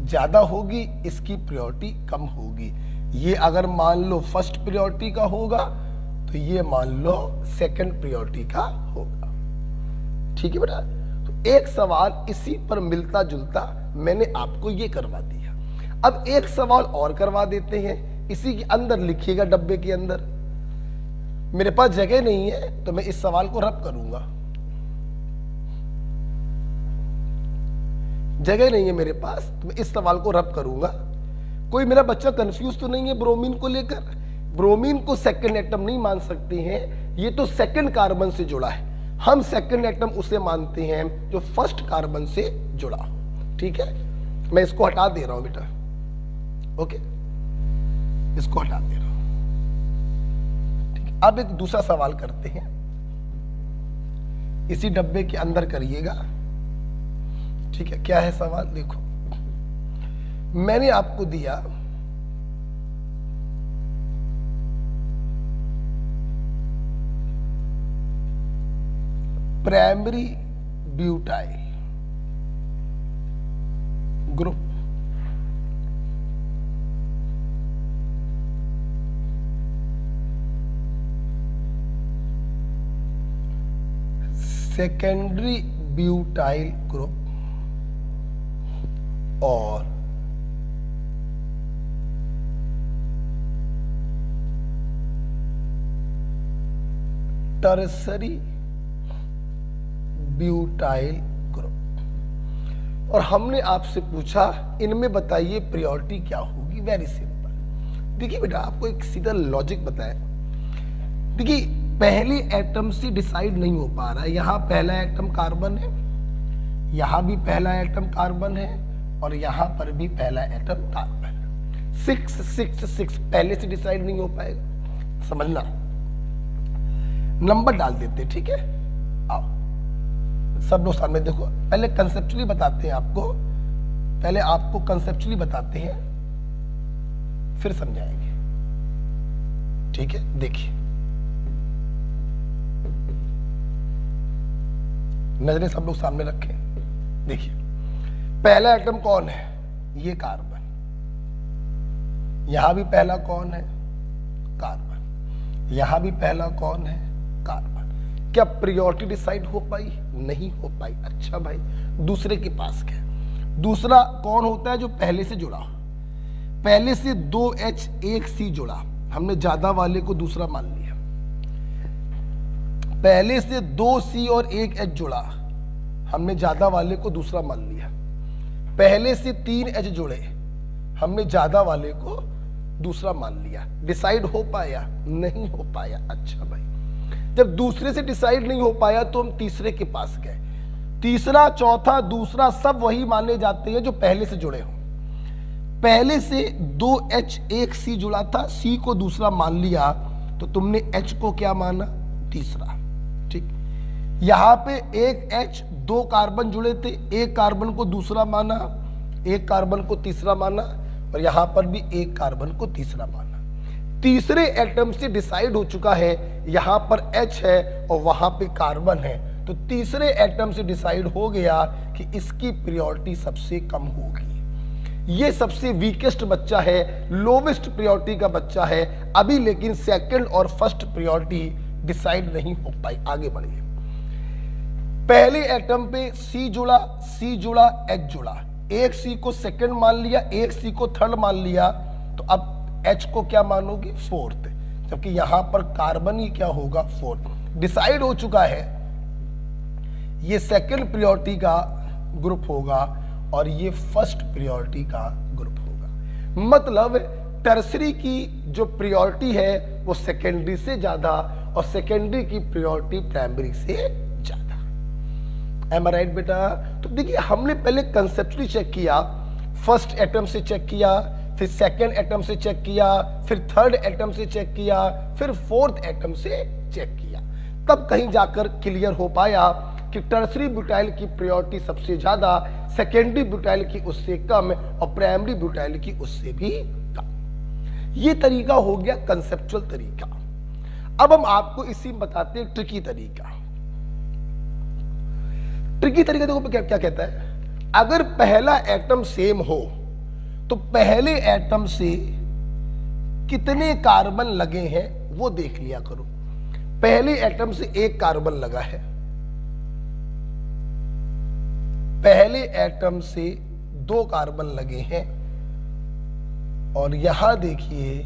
ज्यादा होगी, इसकी प्रायोरिटी कम होगी। ये अगर मान लो फर्स्ट प्रायोरिटी का होगा तो ये मान लो सेकंड प्रायोरिटी का होगा। ठीक है बेटा, तो एक सवाल इसी पर मिलता जुलता मैंने आपको ये करवा दिया। अब एक सवाल और करवा देते हैं, इसी के अंदर लिखिएगा, डब्बे के अंदर। मेरे पास जगह नहीं है तो मैं इस सवाल को रब करूंगा, जगह नहीं है मेरे पास तो मैं इस सवाल को रब करूंगा। कोई मेरा बच्चा कंफ्यूज तो नहीं है ब्रोमीन को लेकर? ब्रोमीन को सेकंड एटम नहीं मान सकते हैं, ये तो सेकंड कार्बन से जुड़ा है। हम सेकंड एटम उसे मानते हैं जो फर्स्ट कार्बन से जुड़ा। ठीक है, मैं इसको हटा दे रहा हूं बेटा। ओके, इसको हटा दे रहा हूं। ठीक है, अब एक दूसरा सवाल करते हैं, इसी डब्बे के अंदर करिएगा। ठीक है, क्या है सवाल? देखो, मैंने आपको दिया primary butyl group, secondary butyl group और टर्सरी ब्यूटाइल ग्रुप। और हमने आपसे पूछा इनमें बताइए प्रायोरिटी क्या होगी। Very simple. देखिए बेटा, आपको एक सीधा लॉजिक बताया। देखिए, पहले एटम से डिसाइड नहीं हो पा रहा है। यहां पहला एटम कार्बन है, यहां भी पहला एटम कार्बन है और यहां पर भी पहला एटम कार्बन। 6 6 6 पहले से डिसाइड नहीं हो पाएगा। समझना, नंबर डाल देते। ठीक है, आओ सब लोग सामने देखो। पहले कंसेप्चुअली बताते हैं आपको, पहले आपको कंसेप्चुअली बताते हैं, फिर समझाएंगे। ठीक है, देखिए नजरें सब लोग सामने रखें। देखिए पहला एटम कौन है, ये कार्बन। यहां भी पहला कौन है, कार्बन। यहां भी पहला कौन है, कार्बन। क्या प्रियोरिटी डिसाइड हो पाई, नहीं हो पाई। अच्छा भाई दूसरे के पास क्या, दूसरा कौन होता है जो पहले से जुड़ा, पहले से 2H 1C जुड़ा, हमने ज्यादा वाले को दूसरा मान लिया। पहले से 2C और 1H जुड़ा, हमने ज्यादा वाले को दूसरा मान लिया। पहले से 3H जुड़े, हमने ज्यादा वाले को दूसरा मान लिया। डिसाइड हो पाया, नहीं हो पाया। अच्छा भाई जब दूसरे से डिसाइड नहीं हो पाया तो हम तीसरे के पास गए। तीसरा, चौथा, दूसरा सब वही माने जाते हैं जो पहले से जुड़े हो। पहले से 2H 1C जुड़ा था, C को दूसरा मान लिया, तो तुमने H को क्या माना, तीसरा। ठीक, यहां पे एक H 2 कार्बन जुड़े थे, एक कार्बन को दूसरा माना, एक कार्बन को तीसरा माना, और यहां पर भी एक कार्बन को तीसरा माना। तीसरे एटम से डिसाइड हो चुका है, यहां पर H है और वहां पे कार्बन है, तो तीसरे एटम से डिसाइड हो गया कि इसकी प्रायोरिटी सबसे कम होगी। ये सबसे वीकेस्ट बच्चा है, लोवेस्ट प्रायोरिटी का बच्चा है अभी, लेकिन सेकंड और फर्स्ट प्रायोरिटी डिसाइड नहीं हो पाई। आगे बढ़िए। पहले एटम पे C जुड़ा, C जुड़ा, H जुड़ा, एक C को सेकंड मान लिया, एक C को थर्ड मान लिया, तो अब H को क्या मानोगे, फोर्थ, जबकि यहां पर कार्बन ही क्या होगा, फोर्थ। डिसाइड हो चुका है ये सेकंड प्रायोरिटी का ग्रुप होगा और ये फर्स्ट प्रायोरिटी का ग्रुप होगा। मतलब टर्सरी की जो प्रायोरिटी है वो सेकेंडरी से ज्यादा और सेकेंडरी की प्रायोरिटी प्राइमरी से ज्यादा। एम आई राइट बेटा? तो देखिए हमने पहले कंसेप्चुअली चेक किया, फर्स्ट एटम से चेक किया, फिर सेकेंड एटम से चेक किया, फिर थर्ड एटम से चेक किया, फिर फोर्थ एटम से चेक किया, तब कहीं जाकर क्लियर हो पाया कि टर्सरी ब्यूटाइल की प्रायोरिटी सबसे ज्यादा, सेकेंडरी ब्यूटाइल की उससे कम और प्राइमरी ब्यूटाइल की उससे भी कम। ये तरीका हो गया कंसेप्चुअल तरीका। अब हम आपको इसी में बताते हैं ट्रिकी तरीका। ट्रिकी तरीका देखो क्या कहता है, अगर पहला एटम सेम हो तो पहले एटम से कितने कार्बन लगे हैं वो देख लिया करो। पहले एटम से एक कार्बन लगा है, पहले एटम से 2 कार्बन लगे हैं, और यहां देखिए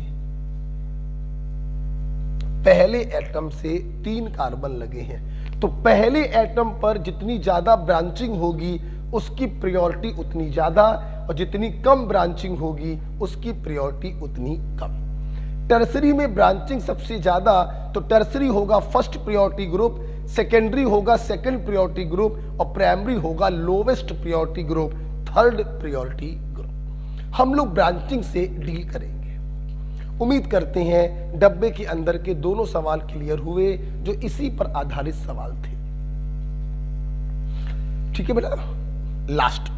पहले एटम से 3 कार्बन लगे हैं। तो पहले एटम पर जितनी ज्यादा ब्रांचिंग होगी उसकी प्रायोरिटी उतनी ज्यादा, और जितनी कम ब्रांचिंग होगी उसकी प्रायोरिटी उतनी कम। टर्सरी में ब्रांचिंग सबसे ज्यादा, तो टर्सरी होगा फर्स्ट प्रायोरिटी ग्रुप, सेकेंडरी होगा सेकंड प्रायोरिटी ग्रुप, और प्राइमरी होगा lowest priority group, third priority group. हम लोग ब्रांचिंग से डील करेंगे। उम्मीद करते हैं डब्बे के अंदर के दोनों सवाल क्लियर हुए जो इसी पर आधारित सवाल थे। ठीक है बेटा, लास्ट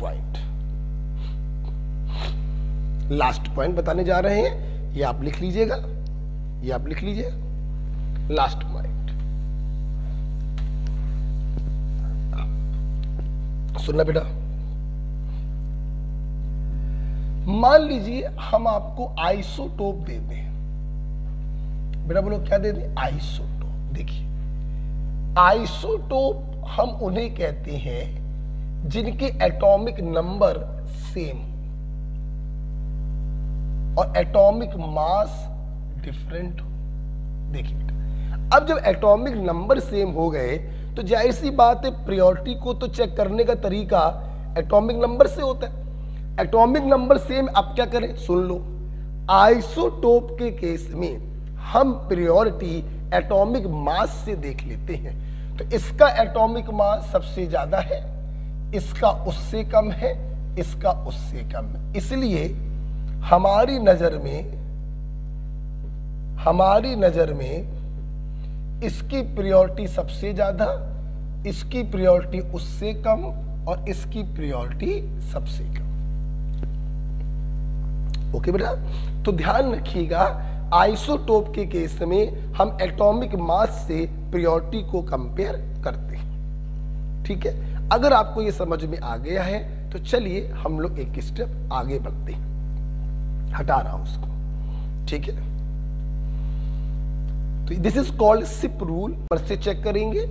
पॉइंट बताने जा रहे हैं, ये आप लिख लीजिएगा, ये आप लिख लीजिए। लास्ट पॉइंट सुनना बेटा, मान लीजिए हम आपको आइसोटोप दे दें। बेटा बोलो क्या दे दें, आइसोटोप। देखिए आइसोटोप हम उन्हें कहते हैं जिनके एटॉमिक नंबर सेम और एटॉमिक मास डिफरेंट हो। देखिए बेटा, अब जब एटॉमिक नंबर सेम हो गए तो जाहिर सी बात है प्रायोरिटी को तो चेक करने का तरीका एटॉमिक नंबर से होता है। एटॉमिक नंबर सेम, अब क्या करें, सुन लो, आइसोटोप के केस में हम प्रायोरिटी एटॉमिक मास से देख लेते हैं। तो इसका एटॉमिक मास सबसे ज्यादा है, इसका उससे कम है, इसका उससे कम है, इसलिए हमारी नजर में इसकी प्रायोरिटी सबसे ज्यादा, इसकी प्रायोरिटी उससे कम और इसकी प्रायोरिटी सबसे कम। ओके बेटा, तो ध्यान रखिएगा आइसोटोप के केस में हम एटॉमिक मास से प्रायोरिटी को कंपेयर करते हैं। ठीक है, अगर आपको ये समझ में आ गया है तो चलिए हम लोग एक स्टेप आगे बढ़ते हैं। हटा रहा हूं उसको। ठीक है, तो this is called CIP rule. पर से चेक करेंगे,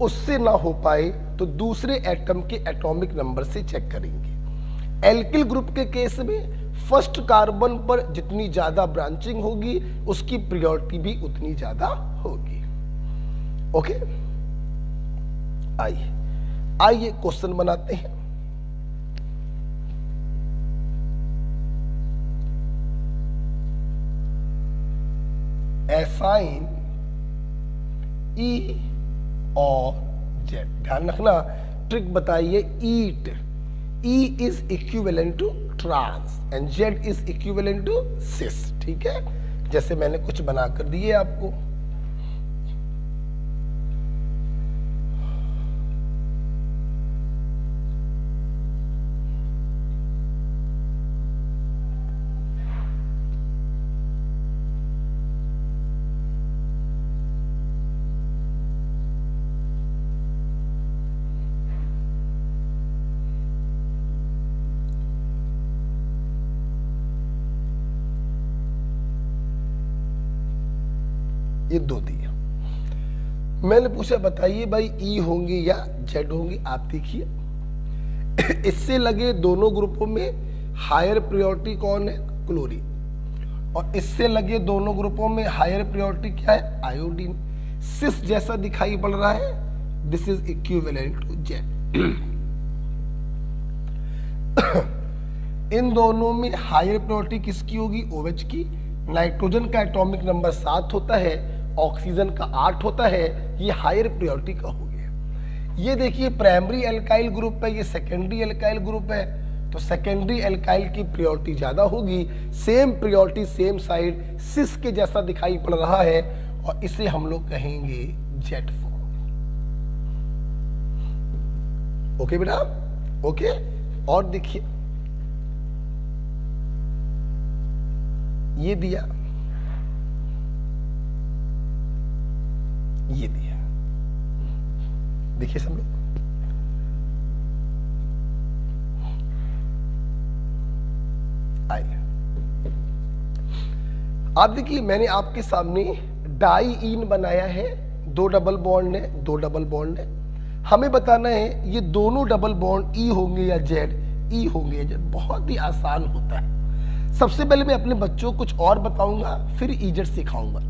उससे ना हो पाए तो दूसरे एटम के एटॉमिक नंबर से चेक करेंगे। एल्किल ग्रुप के केस में फर्स्ट कार्बन पर जितनी ज्यादा ब्रांचिंग होगी उसकी प्रायोरिटी भी उतनी ज्यादा होगी। ओके, आइए क्वेश्चन बनाते हैं। असाइन ई और जेड। ध्यान रखना, ट्रिक बताइए। Eat, E is equivalent to trans and Z is equivalent to cis. ठीक है, जैसे मैंने कुछ बना कर दिए आपको। ये दो दिया। मैंने पूछा बताइए भाई ई होंगे या जेड होंगे। आप देखिए इससे लगे दोनों ग्रुपों में हायर प्रायोरिटी कौन है? क्लोरीन। और इससे लगे दोनों ग्रुपों में हायर प्रायोरिटी क्या है? आयोडीन। सिस जैसा दिखाई पड़ रहा है, this is equivalent to Z. इन दोनों में हायर प्रायोरिटी किसकी होगी? OH की। नाइट्रोजन का एटॉमिक नंबर 7 होता है, ऑक्सीजन का 8 होता है। ये हायर प्रायोरिटी का हो गया। ये देखिए प्राइमरी एल्काइल ग्रुप है, ये सेकेंडरी एल्काइल ग्रुप है, तो सेकेंडरी एल्काइल की प्रायोरिटी ज्यादा होगी। सेम प्रायोरिटी सेम साइड सिस के जैसा दिखाई पड़ रहा है और इसे हम लोग कहेंगे जेड फॉर्म। ओके बेटा, ओके। और देखिए ये दिया, ये दिया, देखिए सब लोग। आइए आप देखिए, मैंने आपके सामने डाईईन बनाया है। 2 डबल बॉन्ड है, 2 डबल बॉन्ड है। हमें बताना है ये दोनों डबल बॉन्ड ई होंगे या जेड, ई होंगे या जेड। बहुत ही आसान होता है। सबसे पहले मैं अपने बच्चों को कुछ और बताऊंगा, फिर इजेड सिखाऊंगा।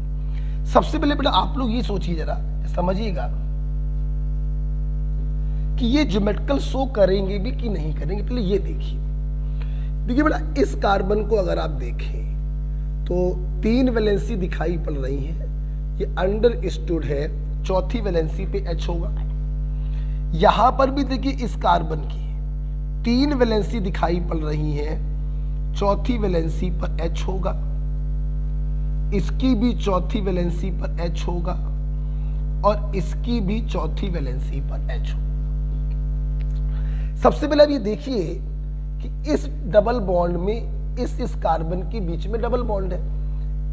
सबसे पहले बेटा आप लोग ये सोचिए, जरा समझिएगा कि ये ज्योमेट्रिकल शो करेंगे भी कि नहीं करेंगे। पहले ये देखिए बेटा, इस कार्बन को अगर आप देखें तो 3 वैलेंसी दिखाई पड़ रही है। ये अंडरस्टूड है, चौथी वैलेंसी पे H होगा। यहां पर भी देखिए इस कार्बन की 3 वैलेंसी दिखाई पड़ रही है, चौथी वैलेंसी पर H होगा। इसकी भी चौथी वैलेंसी पर H होगा और इसकी भी चौथी वैलेंसी पर H होगा। सबसे पहले अब ये देखिए कि इस डबल बॉन्ड में इस कार्बन के बीच में डबल बॉन्ड है।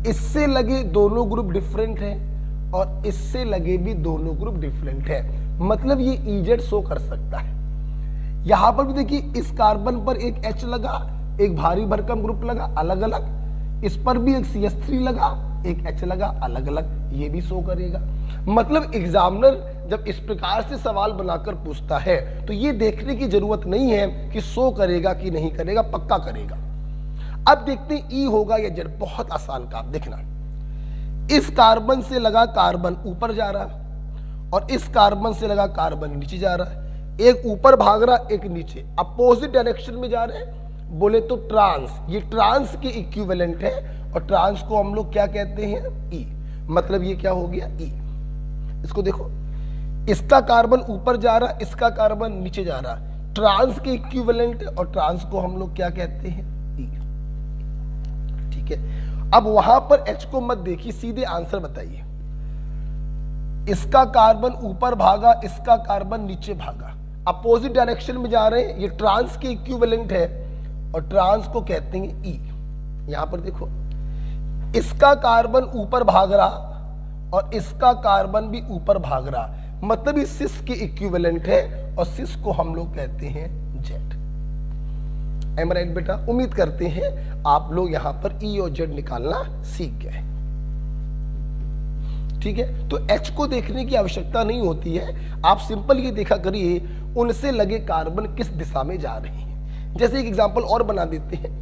इससे लगे दोनों ग्रुप डिफरेंट हैं और इससे लगे भी दोनों ग्रुप डिफरेंट है। मतलब ये इजेड शो कर सकता है। यहां पर भी देखिए इस कार्बन पर एक H लगा, एक भारी भरकम ग्रुप लगा अलग अलग। इस पर भी एक CH3 लगा, एक H लगा अलग अलग। ये भी शो करेगा। मतलब एग्जामिनर जब इस प्रकार से सवाल बनाकर पूछता है तो ये देखने की जरूरत नहीं है कि शो करेगा कि नहीं करेगा, पक्का करेगा। अब देखते हैं ई होगा या जेड। बहुत आसान काम। देखना, इस कार्बन से लगा कार्बन ऊपर जा रहा और इस कार्बन से लगा कार्बन नीचे जा रहा है। एक ऊपर भाग रहा, एक नीचे, अपोजिट डायरेक्शन में जा रहे हैं। बोले तो ट्रांस, ये ट्रांस के इक्विवेलेंट है और ट्रांस को हम लोग क्या कहते हैं? ई। मतलब ये क्या हो गया? ई। इसको देखो, इसका कार्बन ऊपर जा रहा, इसका कार्बन नीचे जा रहा। ट्रांस के इक्विवेलेंट है और ट्रांस को हम लोग क्या कहते हैं? ई। ठीक है, अब वहां पर H को मत देखिए, सीधे आंसर बताइए। इसका कार्बन ऊपर भागा, इसका कार्बन नीचे भागा, अपोजिट डायरेक्शन में जा रहे हैं। ये ट्रांस के इक्विवेलेंट है और ट्रांस को कहते हैं ई। यहां पर देखो इसका कार्बन ऊपर भाग रहा और इसका कार्बन भी ऊपर भाग रहा, मतलब ये सिस के इक्विवेलेंट है और सिस को हम लोग कहते हैं जेड। एम राइट बेटा? उम्मीद करते हैं आप लोग यहां पर ई और जेड निकालना सीख गए। ठीक है, तो एच को देखने की आवश्यकता नहीं होती है, आप सिंपल ये देखा करिए उनसे लगे कार्बन किस दिशा में जा रहे हैं। जैसे एक एग्जांपल और बना देते हैं,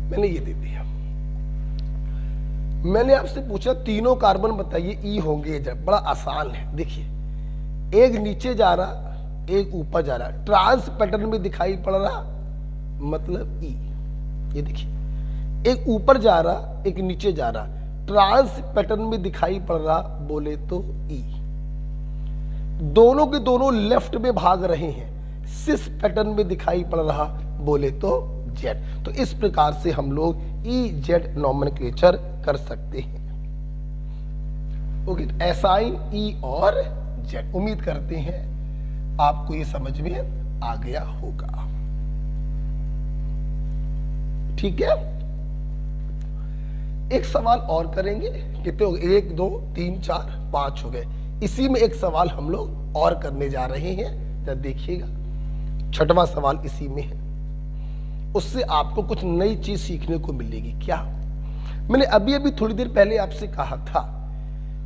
मैंने ये दे दिया, मैंने आपसे पूछा तीनों कार्बन बताइए ई होंगे, जब बड़ा आसान है। देखिए एक नीचे जा रहा, एक ऊपर जा रहा, ट्रांस पैटर्न में दिखाई पड़ रहा, मतलब ई। ये देखिए एक ऊपर जा रहा, एक नीचे जा रहा, ट्रांस पैटर्न में दिखाई पड़ रहा, बोले तो ई। दोनों के दोनों लेफ्ट में भाग रहे हैं, सिस पैटर्न में दिखाई पड़ रहा, बोले तो जेड। तो इस प्रकार से हम लोग ई जेड नॉमेनक्लेचर कर सकते हैं। ओके, असाइन ई और जेड। उम्मीद करते हैं आपको ये समझ में आ गया होगा। ठीक है, एक सवाल और करेंगे। कितने हो गए? 1 2 3 4 5 हो गए। इसी में एक सवाल हम लोग और करने जा रहे हैं, जब देखिएगा 6वां सवाल इसी में है। उससे आपको कुछ नई चीज सीखने को मिलेगी। क्या? मैंने अभी अभी थोड़ी देर पहले आपसे कहा था,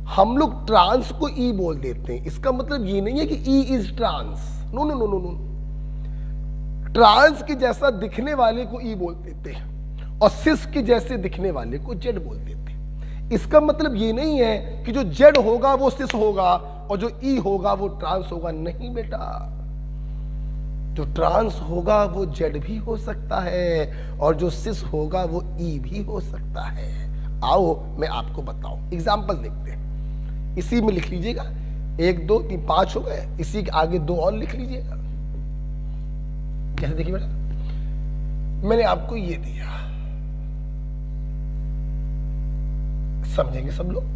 हम लोग ट्रांस को ई बोल देते हैं। इसका मतलब ये नहीं है कि E is trans, no no no no no. Trans के जैसा दिखने वाले को ई बोल देते हैं और सिस के जैसे दिखने वाले को जेड बोल देते हैं। इसका मतलब ये नहीं है कि जो जेड होगा वो सिस होगा और जो ई होगा वो ट्रांस होगा। नहीं बेटा, जो ट्रांस होगा वो जेड भी हो सकता है और जो सिस होगा वो ई भी हो सकता है। आओ मैं आपको बताऊं, एग्जाम्पल देखते हैं। इसी में लिख लीजिएगा, 1 2 3 5 हो गए, इसी के आगे 2 और लिख लीजिएगा। कैसे? देखिए बेटा, मैंने आपको ये दिया, समझेंगे सब लोग।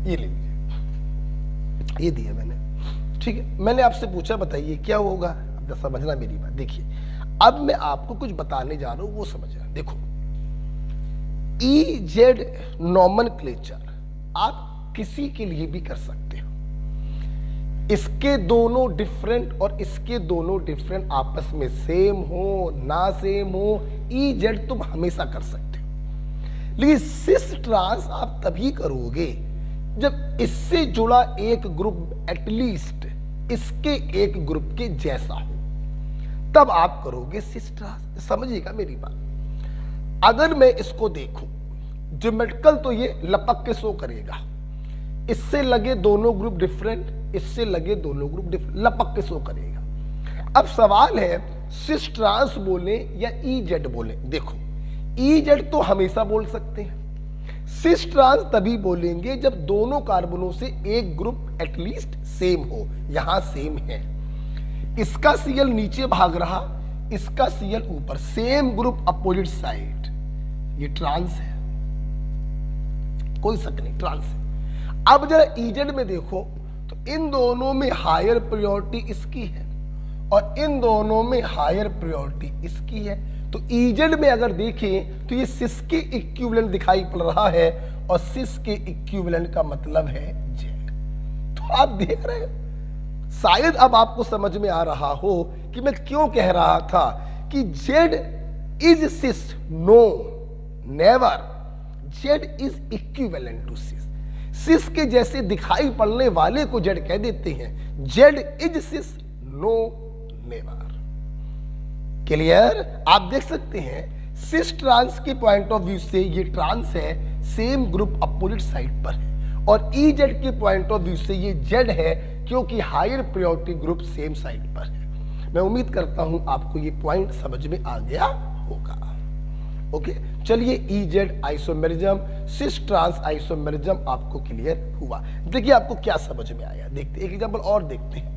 ये ले लीजिए, ये दिया मैंने। ठीक है, मैंने आपसे पूछा बताइए क्या होगा। अब समझना मेरी बात। देखिए अब मैं आपको कुछ बताने जा रहा हूं, वो समझना। देखो ई जेड नॉमेनक्लेचर आप किसी के लिए भी कर सकते हो। इसके दोनों डिफरेंट और इसके दोनों डिफरेंट आपस में सेम हो ना सेम हो, ई जेड तुम हमेशा कर सकते हो। लेकिन सिस ट्रांस आप तभी करोगे जब इससे जुड़ा एक ग्रुप एटलीस्ट इसके एक ग्रुप के जैसा हो, तब आप करोगे सिस ट्रांस। समझिएगा मेरी बात। अगर मैं इसको देखूं ज्योमेट्रिकल, तो ये लपक के शो करेगा। इससे लगे दोनों ग्रुप डिफरेंट, इससे लगे दोनों ग्रुप डिफरेंट, लपक के शो करेगा। अब सवाल है सिस ट्रांस बोले या ई जेड बोले। देखो ई जेड तो हमेशा बोल सकते हैं, सिस ट्रांस तभी बोलेंगे जब दोनों कार्बनों से एक ग्रुप एटलीस्ट सेम हो। यहां सेम है, इसका सीएल नीचे भाग रहा, इसका सीएल ऊपर, सेम ग्रुप अपोजिट साइड, ये ट्रांस है, कोई शक नहीं ट्रांस है। अब जरा ईजेड में देखो तो इन दोनों में हायर प्रायोरिटी इसकी है और इन दोनों में हायर प्रायोरिटी इसकी है। तो ईजेड में अगर देखें तो ये सिस के इक्विवेलेंट दिखाई पड़ रहा है और सिस के इक्विवेलेंट का मतलब है जेड। तो आप देख रहे हैं, शायद अब आपको समझ में आ रहा हो कि मैं क्यों कह रहा था कि Z is cis. No, never. Z is equivalent to cis. Cis के जैसे दिखाई पड़ने वाले को जेड कह देते हैं। Z is cis, no never. Clear? आप देख सकते हैं सिस ट्रांस के पॉइंट ऑफ व्यू से ये ट्रांस है, सेम ग्रुप अपोजिट साइड पर है, और ई जेड के पॉइंट ऑफ व्यू से ये जेड है क्योंकि higher priority group same side पर है। मैं उम्मीद करता हूं आपको ये पॉइंट समझ में आ गया होगा। ओके, चलिए E Z isomerism, cis trans isomerism आपको क्लियर हुआ। देखिए आपको क्या समझ में आया, देखते एक एग्जांपल और देखते हैं।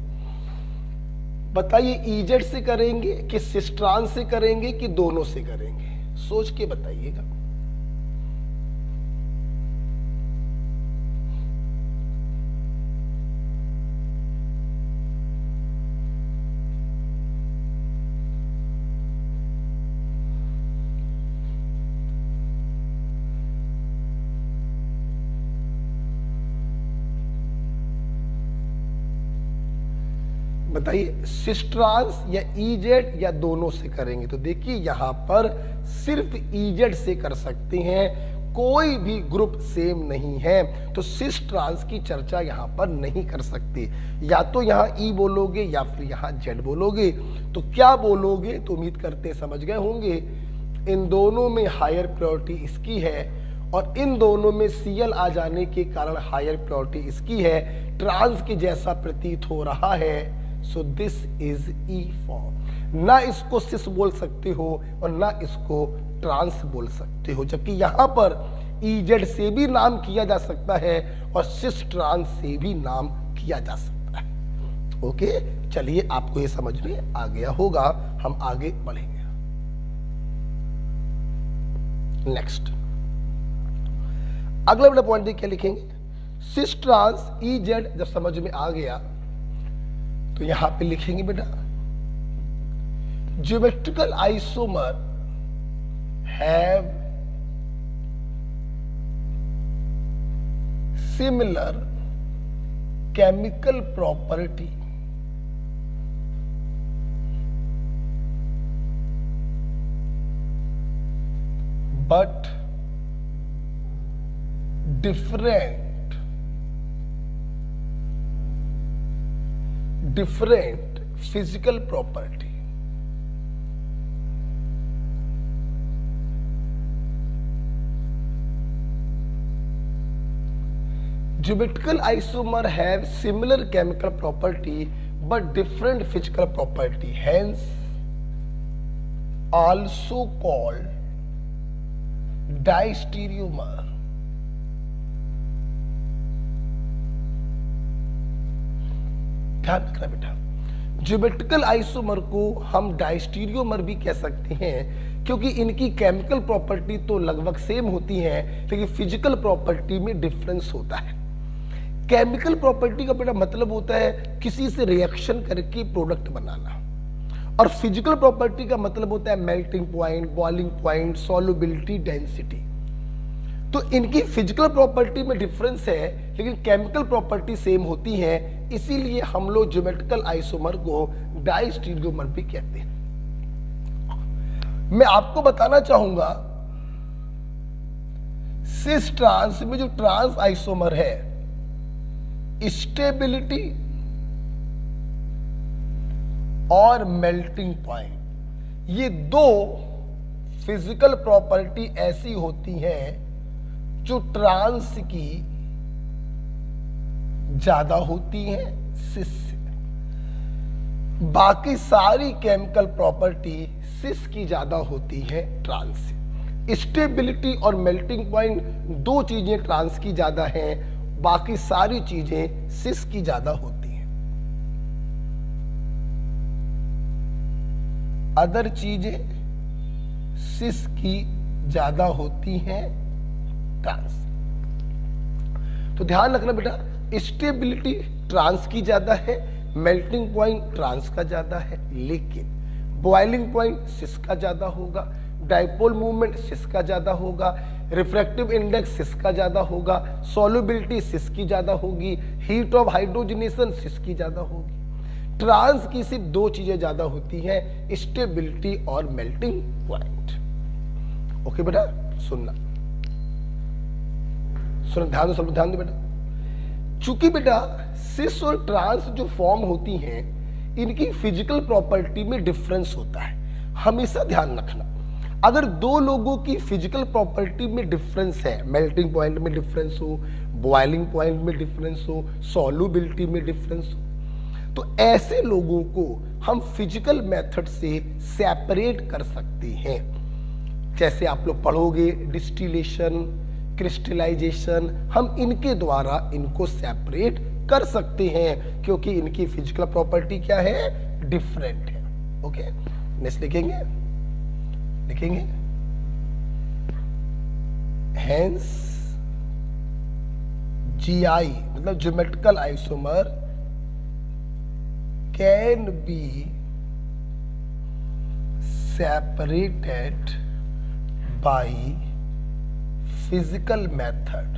बताइए ई जेड से करेंगे कि सिस ट्रांस से करेंगे कि दोनों से करेंगे, सोच के बताइएगा। बताइए सिस ट्रांस या ई जेड या दोनों से करेंगे। तो देखिए यहां पर सिर्फ ई जेड से कर सकते हैं, कोई भी ग्रुप सेम नहीं है, तो सिस ट्रांस की चर्चा यहां पर नहीं कर सकते। या तो यहां ई बोलोगे या फिर यहां जेड बोलोगे। तो क्या बोलोगे? तो उम्मीद करते समझ गए होंगे। इन दोनों में हायर प्रायोरिटी इसकी है और इन दोनों में सीएल आ जाने के कारण हायर प्रायोरिटी इसकी है। ट्रांस के जैसा प्रतीत हो रहा है, so this is E form. ना इसको सिस बोल सकते हो और ना इसको ट्रांस बोल सकते हो, जबकि यहां पर ई जेड से भी नाम किया जा सकता है और सिस ट्रांस से भी नाम किया जा सकता है। ओके, चलिए आपको ये समझ में आ गया होगा, हम आगे बढ़ेंगे। नेक्स्ट अगला बड़ा पॉइंट देखिए, लिखेंगे सिस ट्रांस ई जेड। जब समझ में आ गया तो यहां पे लिखेंगे बेटा geometrical isomer have similar chemical property but different physical property। Geometrical isomer have similar chemical property but different physical property, hence also called diastereomer। ध्यान रखना बेटा, ज्योमेट्रिकल आइसोमर को हम डायस्टीरियोमर भी कह सकते हैं क्योंकि इनकी केमिकल प्रॉपर्टी तो लगभग सेम होती है, लेकिन फिजिकल प्रॉपर्टी में डिफरेंस होता है। केमिकल प्रॉपर्टी का बेटा मतलब होता है किसी से रिएक्शन करके प्रोडक्ट बनाना, और फिजिकल प्रॉपर्टी का मतलब होता है melting point, boiling point, solubility, density. तो इनकी फिजिकल प्रॉपर्टी में डिफरेंस है लेकिन केमिकल प्रॉपर्टी सेम होती है, इसीलिए हम लोग ज्योमेट्रिकल आइसोमर को डायस्टीरियोमर भी कहते हैं। मैं आपको बताना चाहूंगा सिस ट्रांस में जो ट्रांस आइसोमर है, स्टेबिलिटी और मेल्टिंग पॉइंट, ये दो फिजिकल प्रॉपर्टी ऐसी होती हैं जो ट्रांस की ज्यादा होती है सिस से। बाकी सारी केमिकल प्रॉपर्टी सिस की ज्यादा होती है ट्रांस से। स्टेबिलिटी और मेल्टिंग पॉइंट दो चीजें ट्रांस की ज्यादा हैं, बाकी सारी चीजें सिस की ज्यादा होती हैं। अदर चीजें सिस की ज्यादा होती हैं ट्रांस। तो ध्यान रखना बेटा, स्टेबिलिटी ट्रांस की ज्यादा है, मेल्टिंग पॉइंट ट्रांस का ज्यादा है, लेकिन बॉइलिंग पॉइंट सिस का ज्यादा होगा, डाइपोल मूवमेंट सिस का ज्यादा होगा, रिफ्रैक्टिव इंडेक्स सिस का ज्यादा होगा, सॉल्युबिलिटी सिस की ज्यादा होगी, हीट ऑफ हाइड्रोजनेशन सिस की ज्यादा होगी। ट्रांस की सिर्फ दो चीजें ज्यादा होती हैं, स्टेबिलिटी और मेल्टिंग पॉइंट। ओके बेटा, सुनना सुनो ध्यान दो, सब ध्यान दो बेटा। चूंकि बेटा सिस और ट्रांस जो फॉर्म होती हैं इनकी फिजिकल प्रॉपर्टी में डिफरेंस होता है, हमेशा ध्यान रखना। अगर दो लोगों की फिजिकल प्रॉपर्टी में डिफरेंस है, मेल्टिंग पॉइंट में डिफरेंस हो, बॉइलिंग पॉइंट में डिफरेंस हो, सॉल्युबिलिटी में डिफरेंस हो, तो ऐसे लोगों को हम फिजिकल मेथड से सेपरेट कर सकते हैं। जैसे आप लोग पढ़ोगे डिस्टिलेशन, क्रिस्टलाइजेशन, हम इनके द्वारा इनको सेपरेट कर सकते हैं क्योंकि इनकी फिजिकल प्रॉपर्टी क्या है, डिफरेंट है। ओके, नेक्स्ट लिखेंगे हेंस GI मतलब geometrical isomer can be separated by physical method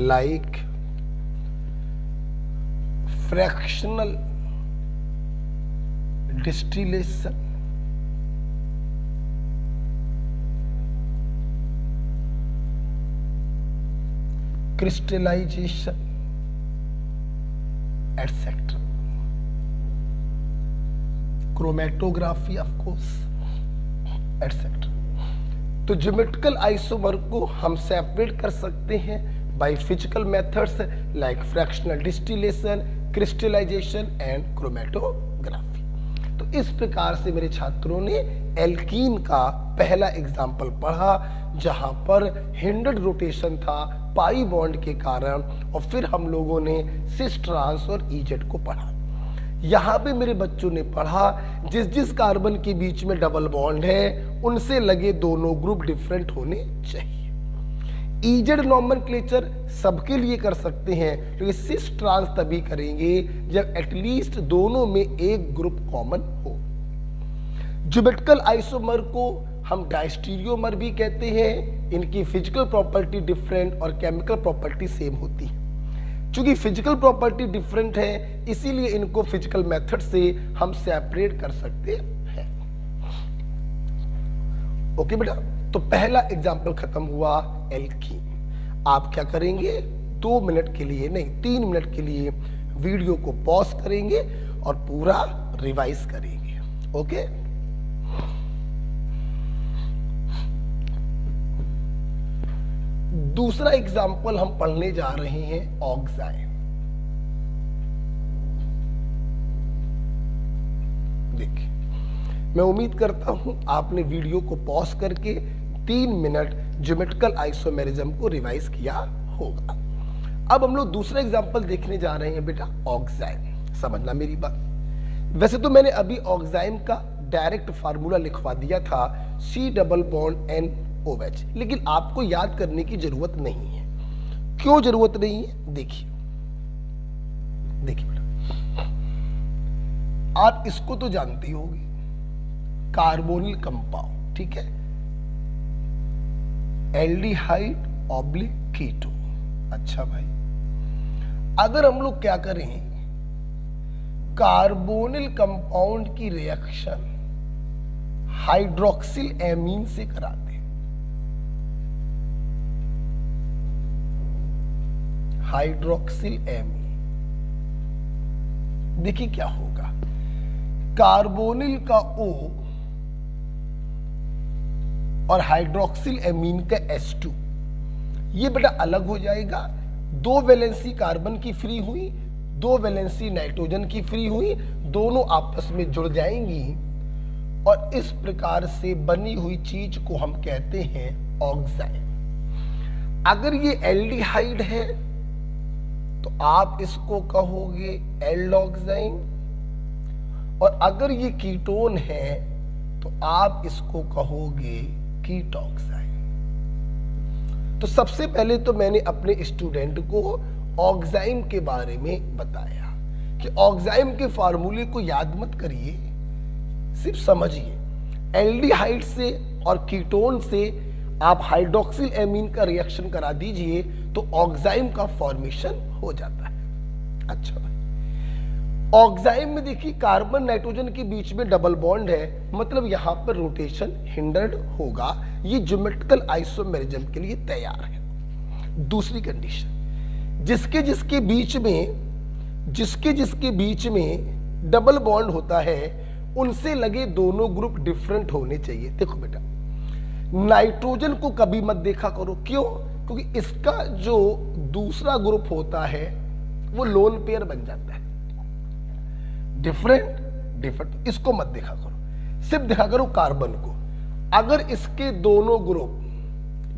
like fractional distillation, crystallization, etc. Chromatography of course, etc. तो ज्योमेट्रिकल आइसोमर को हम सेपरेट कर सकते हैं by physical methods like fractional distillation, crystallisation and chromatography. तो इस प्रकार से मेरे छात्रों ने एल्कीन का पहला एग्जाम्पल पढ़ा जहां पर हिंडर्ड रोटेशन था पाई बॉन्ड के कारण, और फिर हम लोगों ने सिस, ट्रांस और इजेड को पढ़ा। यहाँ पे मेरे बच्चों ने पढ़ा जिस जिस कार्बन के बीच में डबल बॉन्ड है उनसे लगे दोनों ग्रुप डिफरेंट होने चाहिए। इजेड नॉमेनक्लेचर सबके लिए कर सकते हैं, लेकिन सिस ट्रांस तभी करेंगे जब एटलीस्ट दोनों में एक ग्रुप कॉमन हो। ज्योमेट्रिकल आइसोमर को हम डायस्टीरियोमर भी कहते हैं। इनकी फिजिकल प्रॉपर्टी डिफरेंट और केमिकल प्रॉपर्टी सेम होती है। चूंकि फिजिकल प्रॉपर्टी डिफरेंट है इसीलिए इनको फिजिकल मेथड से हम सेपरेट कर सकते हैं। ओके बेटा, तो पहला एग्जाम्पल खत्म हुआ एल्कीन। आप क्या करेंगे, 2 मिनट के लिए नहीं 3 मिनट के लिए वीडियो को पॉज करेंगे और पूरा रिवाइज करेंगे। ओके, दूसरा एग्जाम्पल हम पढ़ने जा रहे हैं ऑक्साइड। देखिए, मैं उम्मीद करता हूं आपने वीडियो को पॉज करके 3 मिनट ज्योमेट्रिकल आइसोमेरिज्म को रिवाइज किया होगा। अब हम लोग दूसरा एग्जाम्पल देखने जा रहे हैं बेटा ऑक्साइड। समझना मेरी बात, वैसे तो मैंने अभी ऑक्साइड का डायरेक्ट फार्मूला लिखवा दिया था C+N-OH, लेकिन आपको याद करने की जरूरत नहीं है। क्यों जरूरत नहीं है, देखिए बेटा, आप इसको तो जानते होंगे, कार्बोनिल कंपाउंड, ठीक है, एल्डिहाइड ऑब्लिक कीटोन। अच्छा भाई, अगर हम लोग क्या करें, कार्बोनिल कंपाउंड की रिएक्शन हाइड्रोक्सिल एमीन से कराते हैं, हाइड्रोक्सिल एमीन, देखिए क्या होगा, कार्बोनिल का O और हाइड्रोक्सिल एमीन का H2, ये बेटा अलग हो जाएगा। 2 वैलेंसी कार्बन की फ्री हुई, 2 वैलेंसी नाइट्रोजन की फ्री हुई, दोनों आपस में जुड़ जाएंगी और इस प्रकार से बनी हुई चीज को हम कहते हैं ऑक्साइड। अगर ये एल्डिहाइड है तो आप इसको कहोगे एल्डोक्साइड, और अगर ये कीटोन है तो आप इसको कहोगे कीटोक्साइड। तो सबसे पहले तो मैंने अपने स्टूडेंट को ऑक्साइड के बारे में बताया कि ऑक्साइड के फार्मूले को याद मत करिए, सिर्फ समझिए। एल्डिहाइड से और कीटोन से आप हाइड्रोक्सिल एमीन का रिएक्शन करा दीजिए तो ऑक्साइड का फॉर्मेशन हो जाता है। अच्छा भाई, ऑक्साइड में देखिए कार्बन नाइट्रोजन के बीच में डबल बॉन्ड है, मतलब यहां पर रोटेशन हिंडर्ड होगा, ये ज्योमेट्रिकल आइसोमेरिज्म के लिए तैयार है। दूसरी कंडीशन, जिसके जिसके बीच में डबल बॉन्ड होता है उनसे लगे दोनों ग्रुप डिफरेंट होने चाहिए। देखो बेटा, नाइट्रोजन को कभी मत देखा करो, क्यों? क्योंकि इसका जो दूसरा ग्रुप होता है वो लोन पेयर बन जाता है, डिफरेंट, इसको मत देखा करो, सिर्फ देखा करो कार्बन को। अगर इसके दोनों ग्रुप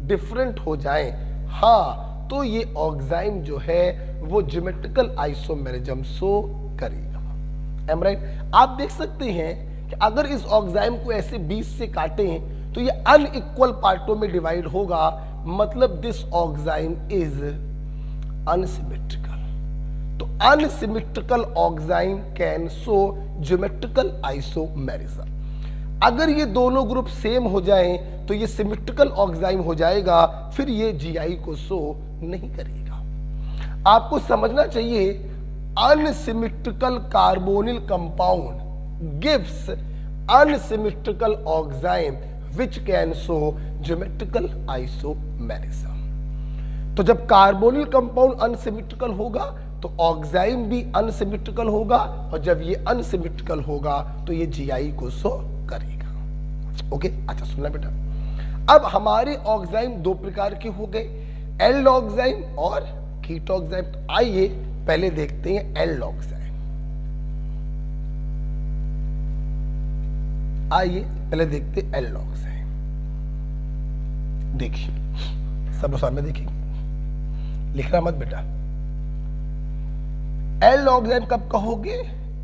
डिफरेंट हो जाएं, हाँ, तो ये ऑक्साइड जो है वो ज्योमेट्रिकल आइसोमेरिज्म शो करेगा। Um right? आप देख सकते हैं कि अगर इस ऑक्साइड को ऐसे 20 से काटें तो ये अनइक्वल पार्टों में डिवाइड होगा, मतलब दिस ऑक्साइड इज अनसिमेट्रिकल। तो unsymmetrical oxide can show geometrical isomerism. अगर ये दोनों ग्रुप सेम हो जाएं तो ये सिमेट्रिकल ऑक्साइड हो जाएगा, फिर ये जीआई को शो नहीं करेगा। आपको समझना चाहिए, unsymmetrical carbonyl compound gives unsymmetrical oxide which can show geometrical isomerism. तो जब कार्बोनिल कंपाउंड अनसिमेट्रिकल होगा तो ऑक्साइड भी अनसिमेट्रिकल होगा, और जब ये अनसिमेट्रिकल होगा तो ये जीआई को शो करेगा। ओके, अच्छा सुनना बेटा, अब हमारे ऑक्साइड दो प्रकार के हो गए, एल्ड ऑक्साइड और कीट ऑक्साइड। आइए पहले देखते हैं एल्ड ऑक्साइड। आइए पहले देखते हैं एल्ड ऑक्साइड। देखिए सब सामने देखिए, लिखना मत बेटा। एल्ड ऑक्साइड कब कहोगे?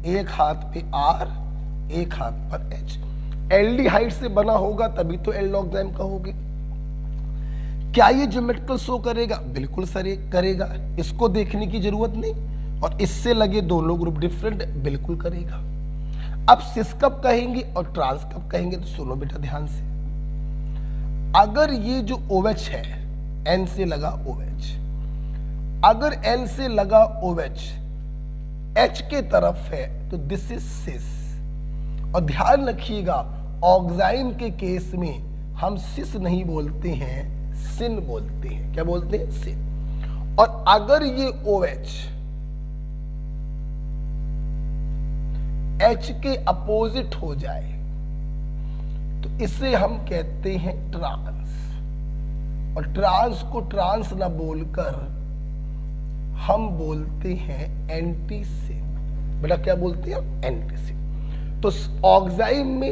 एक हाथ पे आर, एक हाथ पर एच। एल्डिहाइड से बना होगा तभी तो एल्ड ऑक्साइड कहोगे। क्या ये ज्योमेट्रिकल शो करेगा? बिल्कुल सर करेगा, इसको देखने की जरूरत नहीं। और इससे लगे दोनों ग्रुप डिफरेंट, बिल्कुल करेगा। अब सिस कब कहेंगे और ट्रांस कब कहेंगे? तो सुनो बेटा ध्यान से, अगर ये जो OH है, N से लगा OH, अगर N से लगा OH H के तरफ है तो दिस इज सिस। और ध्यान रखिएगा, ऑक्साइड के केस में हम सिस नहीं बोलते हैं, सिन बोलते हैं। क्या बोलते हैं? सिन। और अगर ये OH H के अपोजिट हो जाए तो इसे हम कहते हैं ट्रांस। और ट्रांस को ट्रांस ना बोलकर हम बोलते हैं एंटीसिन। बेटा क्या बोलते हैं? एंटीसिन। तो ऑक्साइड में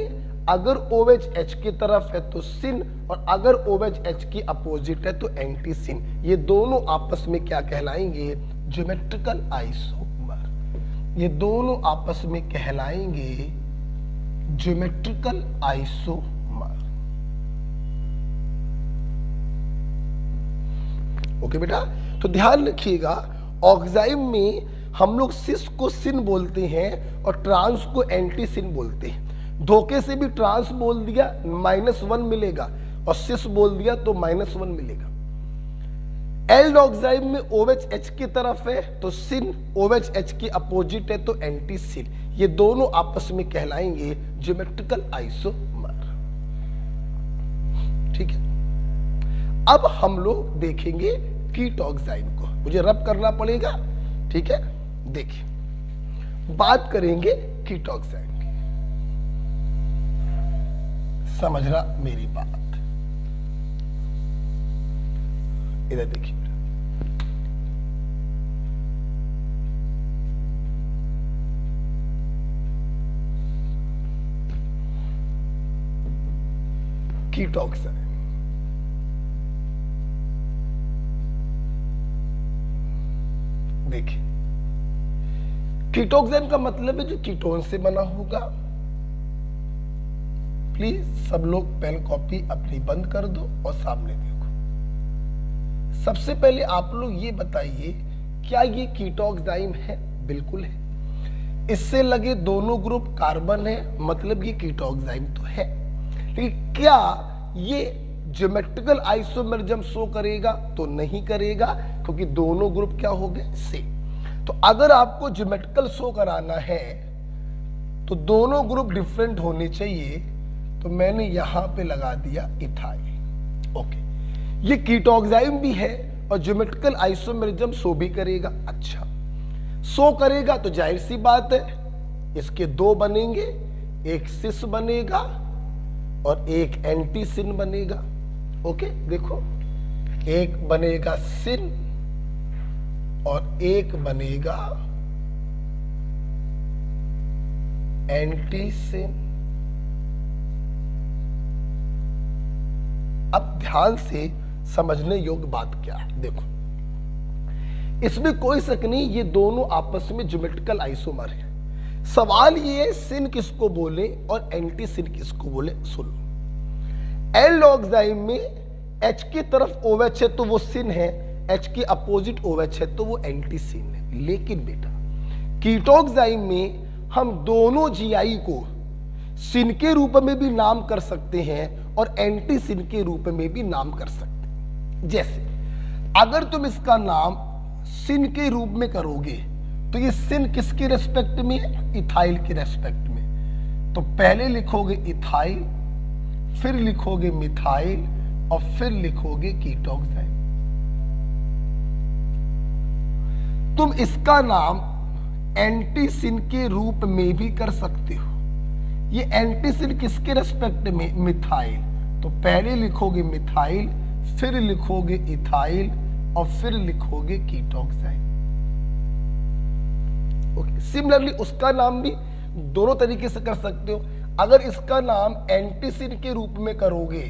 अगर OH H की तरफ है तो सिन, और अगर OH H की अपोजिट है तो एंटीसिन। ये दोनों आपस में क्या कहलाएंगे? Geometrical isomer. ये दोनों आपस में कहलाएंगे ज्योमेट्रिकल आइसोमर। ओके बेटा, तो ध्यान रखिएगा, ऑक्साइड में हम लोग सिस को सिन बोलते हैं और ट्रांस को एंटीसिन बोलते हैं। धोखे से भी ट्रांस बोल दिया -1 मिलेगा, और सिस बोल दिया तो -1 मिलेगा। एल्ड ऑक्साइड में OH H की तरफ है तो सिन, OH H की अपोजिट है तो एंटीसिन। ये दोनों आपस में कहलाएंगे ज्योमेट्रिकल आइसोमर। ठीक है, अब हम लोग देखेंगे कीट ऑक्साइड को। मुझे रब करना पड़ेगा, ठीक है? देखिए, बात करेंगे कीट ऑक्साइड की, समझना मेरी बात। इधर देखिए, कीट ऑक्साइड। देखिए, कीट ऑक्साइड का मतलब है जो कीटोन से बना होगा। प्लीज सब लोग पेन कॉपी अपनी बंद कर दो और सामने देखो। सबसे पहले आप लोग ये बताइए, क्या ये कीट ऑक्साइड है? बिल्कुल है। इससे लगे दोनों ग्रुप कार्बन है, मतलब ये कीट ऑक्साइड तो है। लेकिन क्या ये ज्योमेट्रिकल आइसोमेरिज्म शो करेगा? तो नहीं करेगा, क्योंकि दोनों ग्रुप क्या हो गए? सेम। तो अगर आपको ज्योमेट्रिकल शो कराना है तो दोनों ग्रुप डिफरेंट होने चाहिए, तो मैंने यहां पे लगा दिया इथाइल। ओके, ये कीटोक्साइम भी है और ज्योमेट्रिकल आइसोमेरिज्म शो भी करेगा। अच्छा, शो करेगा तो जाहिर सी बात है इसके दो बनेंगे, एक सिस बनेगा और एक एंटी सिन बनेगा। ओके, देखो एक बनेगा सिन और एक बनेगा एंटी सिन। अब ध्यान से समझने योग्य बात क्या है, देखो इसमें कोई शक नहीं, ये दोनों आपस में ज्योमेट्रिकल आइसोमर है। सवाल ये है सिन किसको बोले और एंटी सिन किसको बोले। सुनो, एल्डोक्साइम में H की तरफ OH है तो वो सिन है, H की अपोजिट OH है तो वो एंटी सिन है। लेकिन बेटा कीटोक्साइम में हम दोनों GI को सिन के रूप में भी नाम कर सकते हैं और एंटी सिन के रूप में भी नाम कर सकते हैं। जैसे अगर तुम इसका नाम सिन के रूप में करोगे तो ये सिन किसके रेस्पेक्ट में है, इथाइल के रेस्पेक्ट में। तो पहले लिखोगे इथाइल, फिर लिखोगे मिथाइल और फिर लिखोगे कीटोक्साइम। तुम इसका नाम एंटी सिन के रूप में भी कर सकते हो। ये एंटी सिन किसके रेस्पेक्ट में, मिथाइल। तो पहले लिखोगे मिथाइल, फिर लिखोगे इथाइल और फिर लिखोगे कीटोक्साइम। ओके, सिमिलरली उसका नाम भी दोनों तरीके से कर सकते हो। अगर इसका नाम एंटीसिन के रूप में करोगे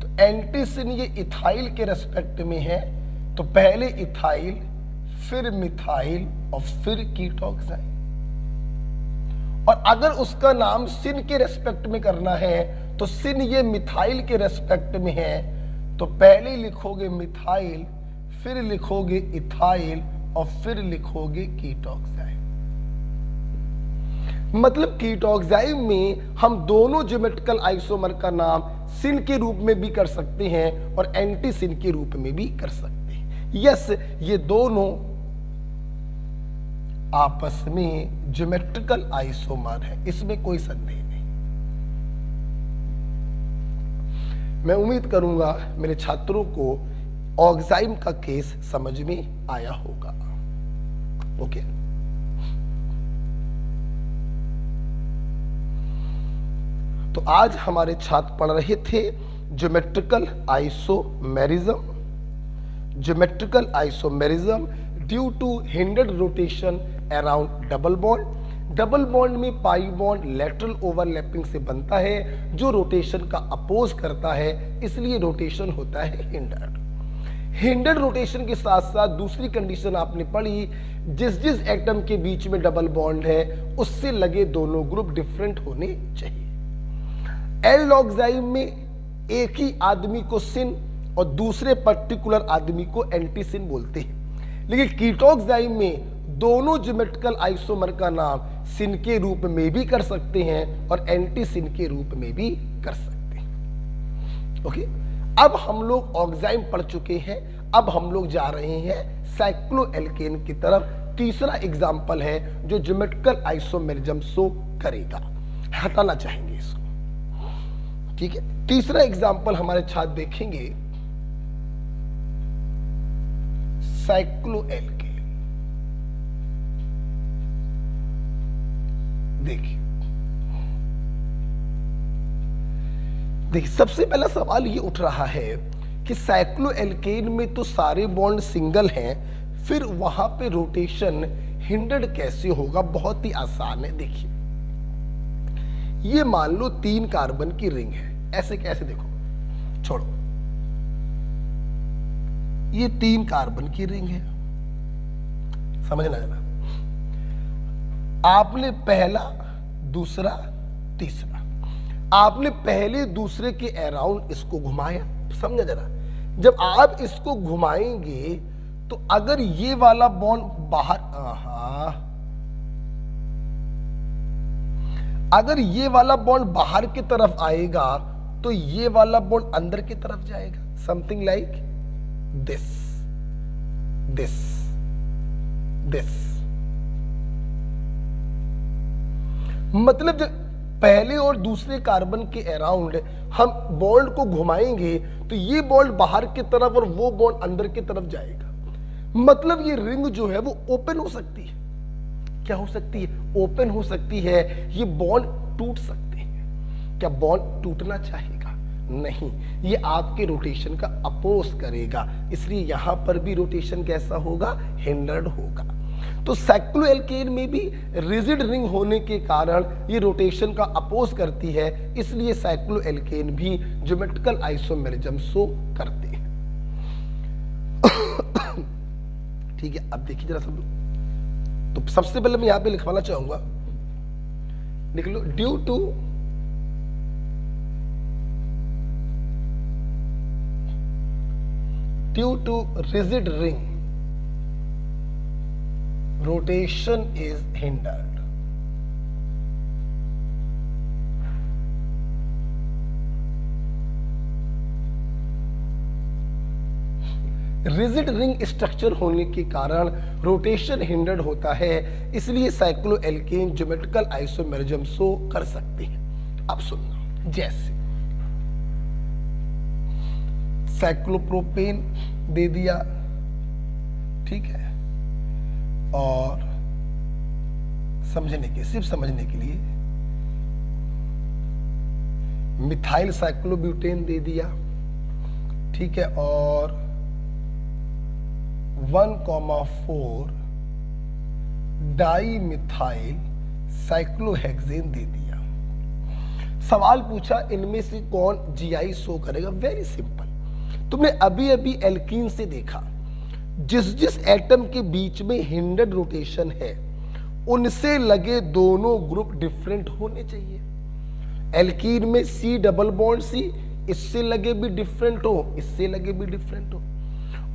तो एंटीसिन ये इथाइल के रेस्पेक्ट में है, तो पहले इथाइल फिर मिथाइल और फिर कीटोक्साइम। और अगर उसका नाम सिन के रेस्पेक्ट में करना है तो सिन ये मिथाइल के रेस्पेक्ट में है, तो पहले लिखोगे मिथाइल, फिर लिखोगे इथाइल और फिर लिखोगे कीटोक्साइम। मतलब कीटोक्साइम में हम दोनों ज्योमेट्रिकल आइसोमर का नाम सिन के रूप में भी कर सकते हैं और एंटी सिन के रूप में भी कर सकते हैं। यस, ये दोनों आपस में ज्योमेट्रिकल आइसोमर है, इसमें कोई संदेह नहीं। मैं उम्मीद करूंगा मेरे छात्रों को ऑक्साइम का केस समझ में आया होगा। ओके, तो आज हमारे छात्र पढ़ रहे थे geometrical isomerism. Geometrical isomerism due to hindered rotation around double bond. Double bond में पाई बॉन्ड लेटरल ओवरलैपिंग से बनता है जो रोटेशन का अपोज करता है, इसलिए रोटेशन होता है हिंडर्ड। हिंडर्ड रोटेशन के साथ साथ दूसरी कंडीशन आपने पढ़ी, जिस जिस एटम के बीच में डबल बॉन्ड है उससे लगे दोनों ग्रुप डिफरेंट होने चाहिए। एल्डोक्साइम में एक ही आदमी को सिन और दूसरे पर्टिकुलर आदमी को एंटी सिन बोलते हैं, लेकिन कीटोक्साइम में दोनों ज्योमेट्रिकल आइसोमर का नाम सिन के रूप में भी कर सकते हैं और एंटी सिन के रूप में भी कर सकते हैं। ओके, अब हम लोग ऑक्साइम पढ़ चुके हैं, अब हम लोग जा रहे हैं साइक्लोएल्केन की तरफ। तीसरा एग्जाम्पल है जो ज्योमेट्रिकल आइसोमेरिज्म शो करेगा, हटाना चाहेंगे इसको। ठीक है, तीसरा एग्जाम्पल हमारे छात्र देखेंगे साइक्लोएल्केन। देखिए सबसे पहला सवाल ये उठ रहा है कि साइक्लोएल्केन में तो सारे बॉन्ड सिंगल हैं, फिर वहां पे रोटेशन हिंडर्ड कैसे होगा। बहुत ही आसान है। देखिए ये मान लो 3 कार्बन की रिंग है, ऐसे कैसे, देखो छोड़ो, ये 3 कार्बन की रिंग है, समझना जरा। आपने पहला, दूसरा, तीसरा, आपने पहले दूसरे के अराउंड इसको घुमाया, समझा जरा। जब आप इसको घुमाएंगे तो अगर ये वाला बॉन्ड बाहर, अगर ये वाला बॉन्ड बाहर की तरफ आएगा तो ये वाला बॉन्ड अंदर की तरफ जाएगा, something like this, this, this. मतलब जब पहले और दूसरे कार्बन के अराउंड हम बॉन्ड को घुमाएंगे तो ये बॉन्ड बाहर की तरफ और वो बॉन्ड अंदर की तरफ जाएगा। मतलब ये रिंग जो है वो ओपन हो सकती है। क्या हो सकती है? ओपन हो सकती है। ये बॉन्ड टूट सकते हैं। क्या बॉन्ड टूटना चाहेगा? नहीं, ये आपके रोटेशन का अपोज करेगा, इसलिए यहां पर भी रोटेशन कैसा होगा? हिंडर्ड होगा। तो साइक्लोएल्केन में भी रिजिड रिंग होने के कारण ये रोटेशन का अपोज करती है, इसलिए साइक्लोएल्केन भी ज्योमेट्रिकल आइसोमेरिज्म शो करते हैं। ठीक है, अब देखिए जरा सब। तो सबसे पहले मैं यहां पे लिखवाना चाहूंगा, लिख लो, due to rigid ring rotation is hindered. Rigid ring structure होने के कारण रोटेशन हिंडर्ड होता है, इसलिए साइक्लोएल्केन ज्योमेट्रिकल आइसोमेरिज्म शो कर सकते हैं। अब सुनना, जैसे साइक्लोप्रोपेन दे दिया, ठीक है, और समझने के, सिर्फ समझने के लिए मिथाइल साइक्लोब्यूटेन दे दिया, ठीक है, और 1,4 डाई मिथाइल साइक्लोहेक्सेन दे दिया। सवाल पूछा इनमें से कौन जीआई शो करेगा? वेरी सिंपल, तुमने अभी अभी एल्कीन से देखा, जिस जिस एटम के बीच में हिंडर्ड रोटेशन है उनसे लगे दोनों ग्रुप डिफरेंट होने चाहिए। एल्कीन में C डबल बॉन्ड C, इससे लगे भी डिफरेंट हो, इससे लगे भी डिफरेंट हो।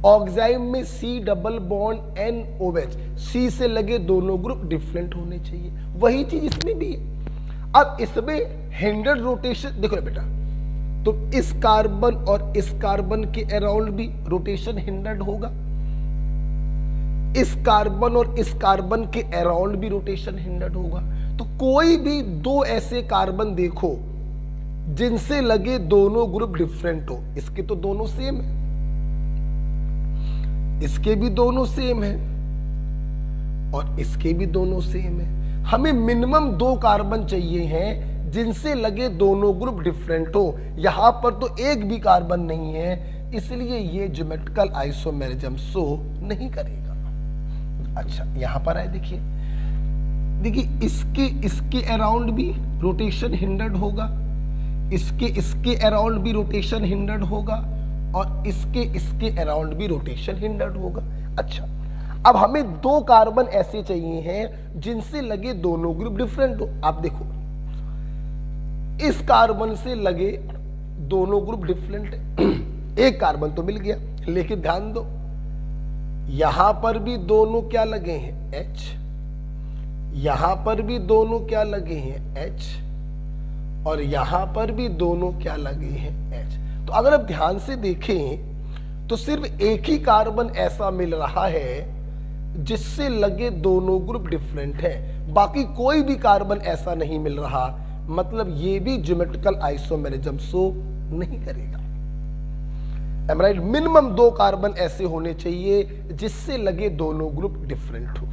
ऑक्साइड में C double bond NOH, C से लगे दोनों ग्रुप डिफरेंट होने चाहिए। वही चीज इसमें भी है। अब इसमें हिंडर्ड रोटेशन देखो बेटा, तो इस कार्बन और इस कार्बन के अराउंड भी रोटेशन हिंडर्ड होगा, इस कार्बन और इस कार्बन के अराउंड भी रोटेशन हिंडर्ड होगा। तो कोई भी दो ऐसे कार्बन देखो जिनसे लगे दोनों ग्रुप डिफरेंट हो, इसके तो दोनों सेम है, इसके भी दोनों सेम है, और इसके भी दोनों सेम है। हमें मिनिमम दो कार्बन चाहिए हैं जिनसे लगे दोनों ग्रुप डिफरेंट हो। यहां पर तो एक भी कार्बन नहीं है, इसलिए ये ज्योमेट्रिकल आइसोमेरिज्म शो नहीं करेगा। अच्छा, यहां पर है, देखिए इसके अराउंड भी रोटेशन हिंडर्ड होगा, इसके अराउंड भी रोटेशन हिंडर्ड होगा, और इसके अराउंड भी रोटेशन हिंडर्ड होगा। अच्छा, अब हमें दो कार्बन ऐसे चाहिए हैं जिनसे लगे दोनों ग्रुप डिफरेंट हो। आप देखो, इस कार्बन से लगे दोनों ग्रुप डिफरेंट है, एक कार्बन तो मिल गया, लेकिन ध्यान दो यहां पर भी दोनों क्या लगे हैं? H, यहां पर भी दोनों क्या लगे हैं? H, और यहां पर भी दोनों क्या लगे हैं? H। तो अगर आप ध्यान से देखें तो सिर्फ एक ही कार्बन ऐसा मिल रहा है जिससे लगे दोनों ग्रुप डिफरेंट है, बाकी कोई भी कार्बन ऐसा नहीं मिल रहा। मतलब ये भी ज्योमेट्रिकल आइसोमेरिज्म शो नहीं करेगा। राइट, मिनिमम दो कार्बन ऐसे होने चाहिए जिससे लगे दोनों ग्रुप डिफरेंट हो।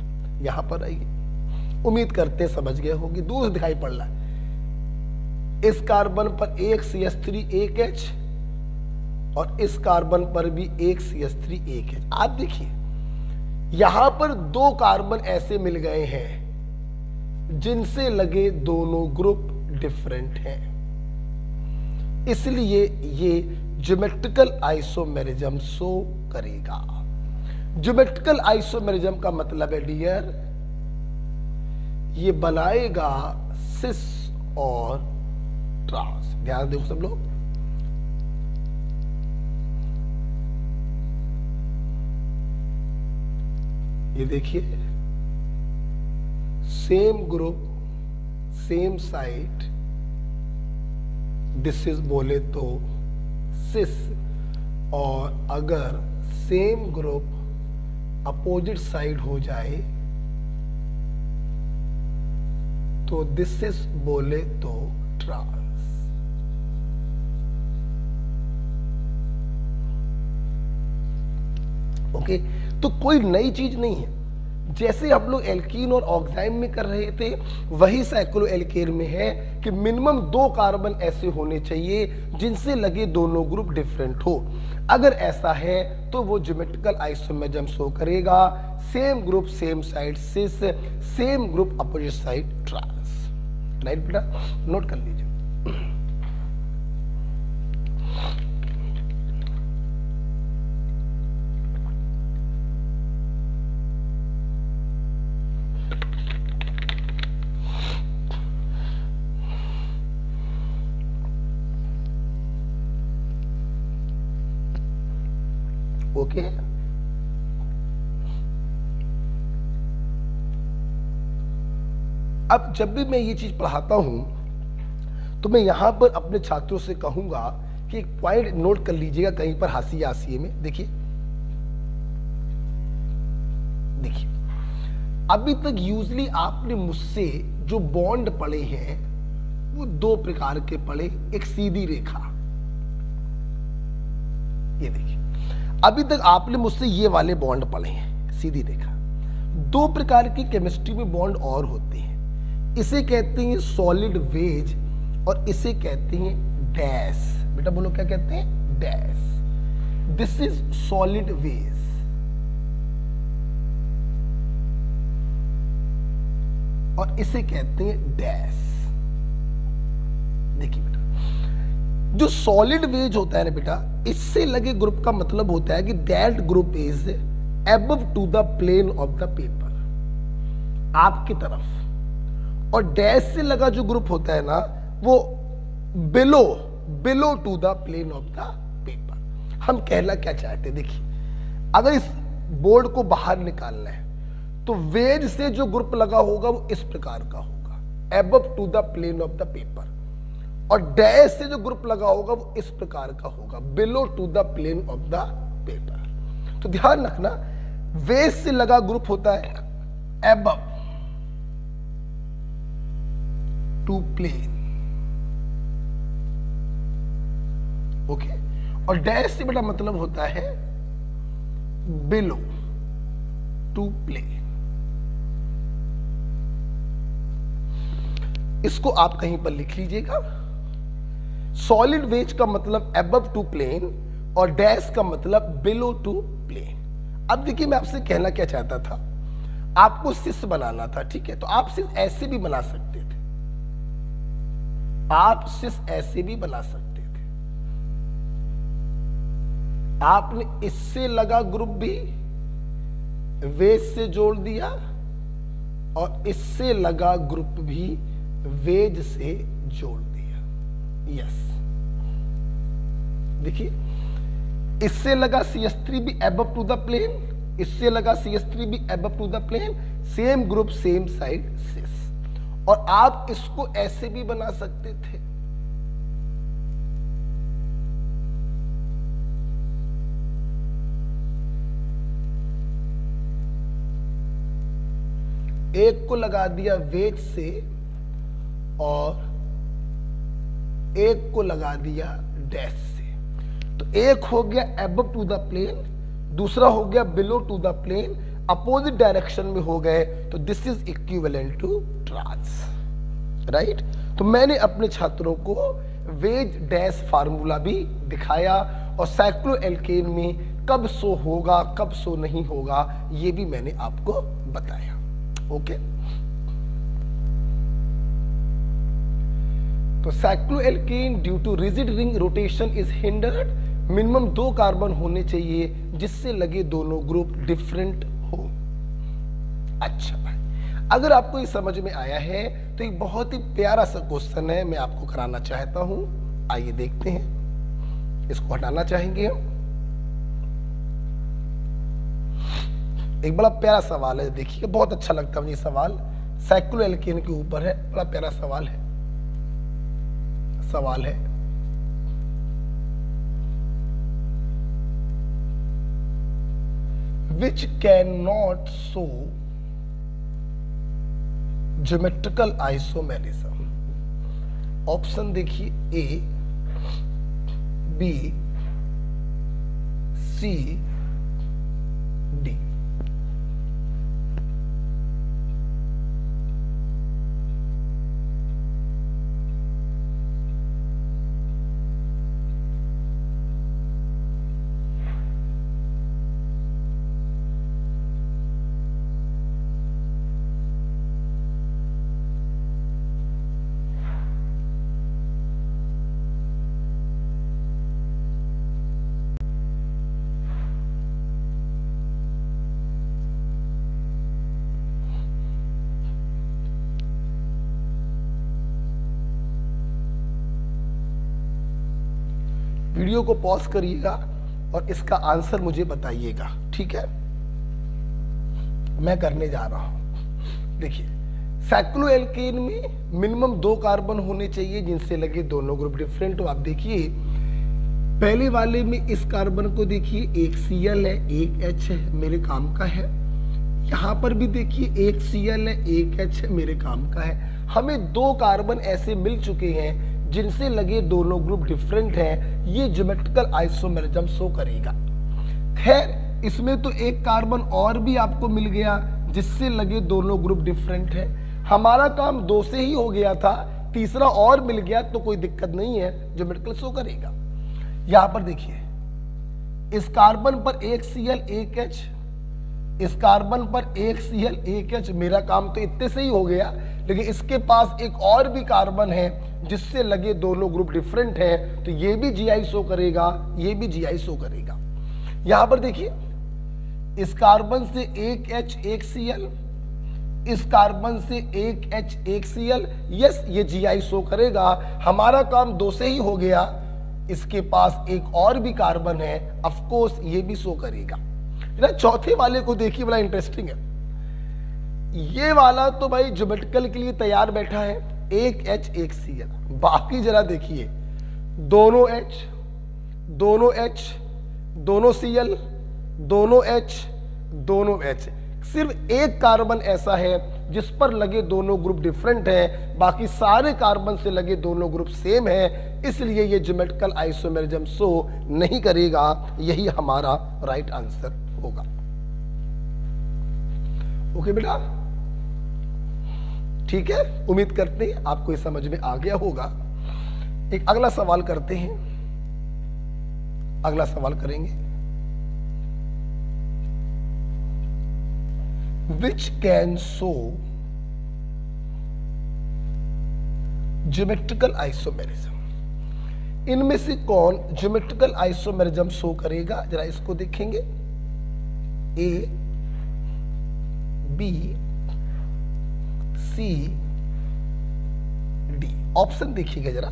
यहां पर आइए, उम्मीद करते समझ गए होगी, दूर दिखाई पड़ रहा है। इस कार्बन पर एक CH3 एक H, और इस कार्बन पर भी एक CH3 एक H। आप देखिए यहां पर दो कार्बन ऐसे मिल गए हैं जिनसे लगे दोनों ग्रुप डिफरेंट हैं, इसलिए ये ज्योमेट्रिकल आइसोमेरिज्म शो करेगा। ज्योमेट्रिकल आइसोमेरिज्म का मतलब है डियर, ये बनाएगा सिस और ट्रांस। ध्यान देखो सब लोग, ये देखिए, same group same site, this is बोले तो सिस, और अगर सेम ग्रुप अपोजिट साइड हो जाए तो दिस इज बोले तो ट्रांस। ओके, तो कोई नई चीज नहीं है। जैसे हम लोग एल्कीन और ऑक्साइड में कर रहे थे, वही साइक्लोएल्केन में है कि मिनिमम 2 कार्बन ऐसे होने चाहिए जिनसे लगे दोनों ग्रुप डिफरेंट हो। अगर ऐसा है तो वो ज्योमेट्रिकल आइसोमेरिज्म शो करेगा, same group same side cis, same group opposite side trans. Right बेटा, नोट कर लीजिए। ओके, अब जब भी मैं ये चीज पढ़ाता हूं तो मैं यहां पर अपने छात्रों से कहूंगा कि एक पॉइंट नोट कर लीजिएगा कहीं पर हाशिए हाशिए में। देखिए देखिए, अभी तक यूजली आपने मुझसे जो बॉन्ड पढ़े हैं वो 2 प्रकार के पढ़े। एक सीधी रेखा, ये देखिए, अभी तक आपने मुझसे ये वाले बॉन्ड पढ़े हैं, सीधी रेखा। 2 प्रकार की केमिस्ट्री में बॉन्ड और होते हैं, इसे कहते हैं सॉलिड वेज और इसे कहते हैं डैश। बेटा बोलो क्या कहते हैं? Dash. This is solid wedge और इसे कहते हैं डैश। देखिए बेटा, जो सॉलिड वेज होता है ना बेटा, इससे लगे ग्रुप का मतलब होता है कि that group is above to the plane of the paper, आपकी तरफ। और डैश से लगा जो ग्रुप होता है ना, वो below to the plane of the paper. हम कहना क्या चाहते हैं? देखिए, अगर इस बोर्ड को बाहर निकालना है तो वेज से जो ग्रुप लगा होगा वो इस प्रकार का होगा, above to the plane of the paper. और डैश से जो ग्रुप लगा होगा वो इस प्रकार का होगा, below to the plane of the paper. तो ध्यान रखना, वेज से लगा ग्रुप होता है अबव टू प्लेन, ओके। और डैश से बेटा मतलब होता है बिलो टू प्लेन। इसको आप कहीं पर लिख लीजिएगा। सॉलिड वेज का मतलब अबव टू प्लेन और डैश का मतलब बिलो टू प्लेन। अब देखिए, मैं आपसे कहना क्या चाहता था, आपको सिस बनाना था, ठीक है? तो आप सिस ऐसे भी बना सकते थे, आप सिस ऐसे भी बना सकते थे। आपने इससे लगा ग्रुप भी वेज से जोड़ दिया और इससे लगा ग्रुप भी वेज से जोड़ दिया। यस, देखिए, इससे लगा CH3 भी अबव टू द प्लेन, इससे लगा CH3 भी above to the plane, same group same side cis. और आप इसको ऐसे भी बना सकते थे, एक को लगा दिया वेज से और एक को लगा दिया डैश से। तो एक हो गया अबव टू द प्लेन, दूसरा हो गया below to the plane, opposite direction में हो गए, तो this is equivalent to trans. Right? तो मैंने अपने छात्रों को वेज डैश फार्मूला भी दिखाया और साइक्लोएल्केन में कब सो होगा कब सो नहीं होगा ये भी मैंने आपको बताया। ओके, तो cycloalkane due to rigid ring rotation is hindered. Minimum 2 carbon होने चाहिए जिससे लगे दोनों ग्रुप डिफरेंट हो। अच्छा भाई, अगर आपको ये समझ में आया है तो एक बहुत ही प्यारा सा क्वेश्चन है, मैं आपको कराना चाहता हूं। आइए देखते हैं, इसको हटाना चाहेंगे हम। एक बड़ा प्यारा सवाल है, देखिए बहुत अच्छा लगता है मुझे सवाल, साइक्लोएल्केन के ऊपर है, बड़ा प्यारा सवाल है। which cannot show geometrical isomerism. Option देखिए, ए, बी, सी, डी। वीडियो को पॉज करिएगा और इसका आंसर मुझे बताइएगा, ठीक है? मैं करने जा रहा हूं। देखिए, साइक्लोएल्केन में मिनिमम 2 कार्बन होने चाहिए जिनसे लगे दोनों ग्रुप डिफरेंट हो। आप देखिए पहले वाले में इस कार्बन को देखिए, एक Cl है, एक H है, मेरे काम का है। यहां पर भी देखिए एक Cl है, एक H है, मेरे काम का है। हमें 2 कार्बन ऐसे मिल चुके हैं जिनसे लगे दोनों ग्रुप डिफरेंट हैं, ये ज्योमेट्रिकल आइसोमेरिज्म शो करेगा। खैर, इसमें तो एक कार्बन और भी आपको मिल गया जिससे लगे दोनों ग्रुप डिफरेंट हैं। हमारा काम 2 से ही हो गया था, तीसरा और मिल गया तो कोई दिक्कत नहीं है, ज्योमेट्रिकल शो करेगा। यहां पर देखिए, इस कार्बन पर एक Cl, एक H, इस कार्बन पर एक Cl, एक H, मेरा काम तो इतने से ही हो गया। लेकिन इसके पास एक और भी कार्बन है जिससे लगे दोनों ग्रुप डिफरेंट हैं, तो ये भी Gi शो करेगा, ये भी Gi शो करेगा। यहां पर देखिए, इस कार्बन से एक H, एक Cl, इस कार्बन से एक H, एक Cl, यस ये Gi शो करेगा। हमारा काम 2 से ही हो गया, इसके पास एक और भी कार्बन है, ऑफ कोर्स ये भी शो करेगा। ना चौथे वाले को देखिए, बड़ा इंटरेस्टिंग है। ये वाला तो भाई ज्योमेट्रिकल के लिए तैयार बैठा है, एक H, एक Cl। बाकी जरा देखिए, दोनों H, दोनों H, दोनों Cl, दोनों H, दोनों H। सिर्फ एक कार्बन ऐसा है जिस पर लगे दोनों ग्रुप डिफरेंट हैं, बाकी सारे कार्बन से लगे दोनों ग्रुप सेम है, इसलिए ये ज्योमेट्रिकल आइसोमेरिज्म शो नहीं करेगा। यही हमारा राइट आंसर होगा। ओके बेटा, ठीक है, उम्मीद करते हैं आपको ये समझ में आ गया होगा। एक अगला सवाल करते हैं, अगला सवाल करेंगे, which can show geometrical isomerism. इनमें से कौन ज्योमेट्रिकल आइसोमेरिज्म शो करेगा, जरा इसको देखेंगे। ए, बी, सी, डी। ऑप्शन देखिएगा जरा।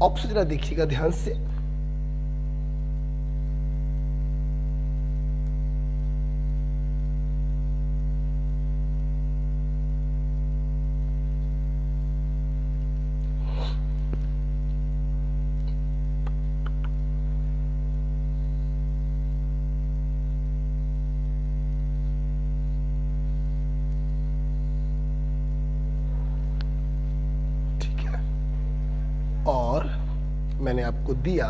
ऑप्शन जरा देखिएगा ध्यान से। और मैंने आपको दिया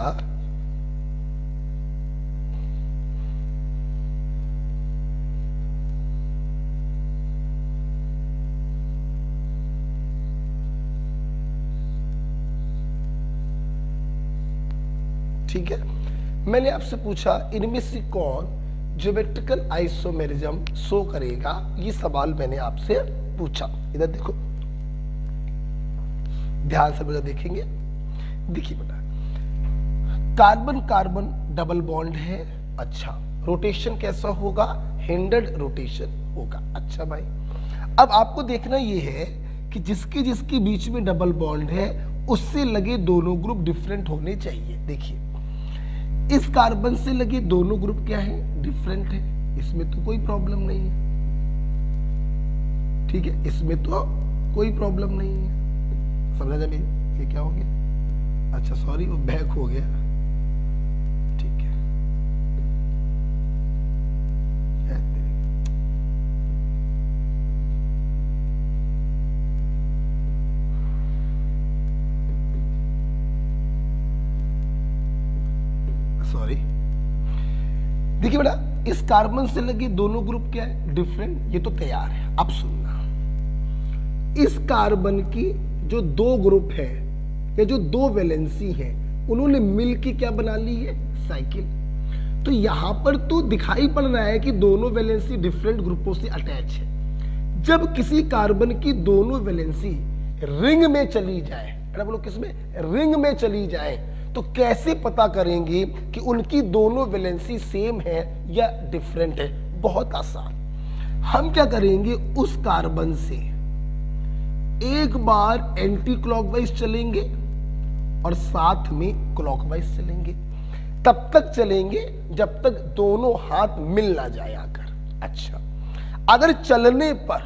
ठीक है। मैंने आपसे पूछा इनमें से कौन ज्योमेट्रिकल आइसोमेरिज्म शो करेगा, ये सवाल मैंने आपसे पूछा। इधर देखो, ध्यान से बेटा देखेंगे। देखिए बेटा, कार्बन कार्बन डबल बॉन्ड है, अच्छा, रोटेशन कैसा होगा, हिंडर्ड रोटेशन होगा। अच्छा भाई, अब आपको देखना ये है कि जिसके जिसके बीच में डबल बॉन्ड है उससे लगे दोनों ग्रुप डिफरेंट होने चाहिए। देखिए, इस कार्बन से लगे दोनों ग्रुप क्या है, डिफरेंट है, इसमें तो कोई प्रॉब्लम नहीं है। ठीक है, इसमें तो कोई प्रॉब्लम नहीं है। समझा जाए ये क्या हो गया? अच्छा सॉरी, वो बैक हो गया। ठीक है, सॉरी। देखिए बेटा, इस कार्बन से लगे दोनों ग्रुप क्या है? डिफरेंट। ये तो तैयार है। अब सुनना, इस कार्बन की जो दो ग्रुप है या जो दो वैलेंसी है, उन्होंने मिलकर क्या बना ली है? साइकिल। तो यहां पर तो दिखाई पड़ रहा है कि दोनों वैलेंसी डिफरेंट ग्रुपों से अटैच है। जब किसी कार्बन की दोनों वैलेंसी रिंग में चली जाए, बोलो किसमें? रिंग में चली जाए, तो कैसे पता करेंगे कि उनकी दोनों वैलेंसी सेम है या डिफरेंट है? बहुत आसान। हम क्या करेंगे, उस कार्बन से एक बार एंटी क्लॉकवाइज चलेंगे और साथ में क्लॉकवाइज चलेंगे। तब तक चलेंगे जब तक दोनों हाथ मिल ना जाए आकर। अच्छा, अगर चलने पर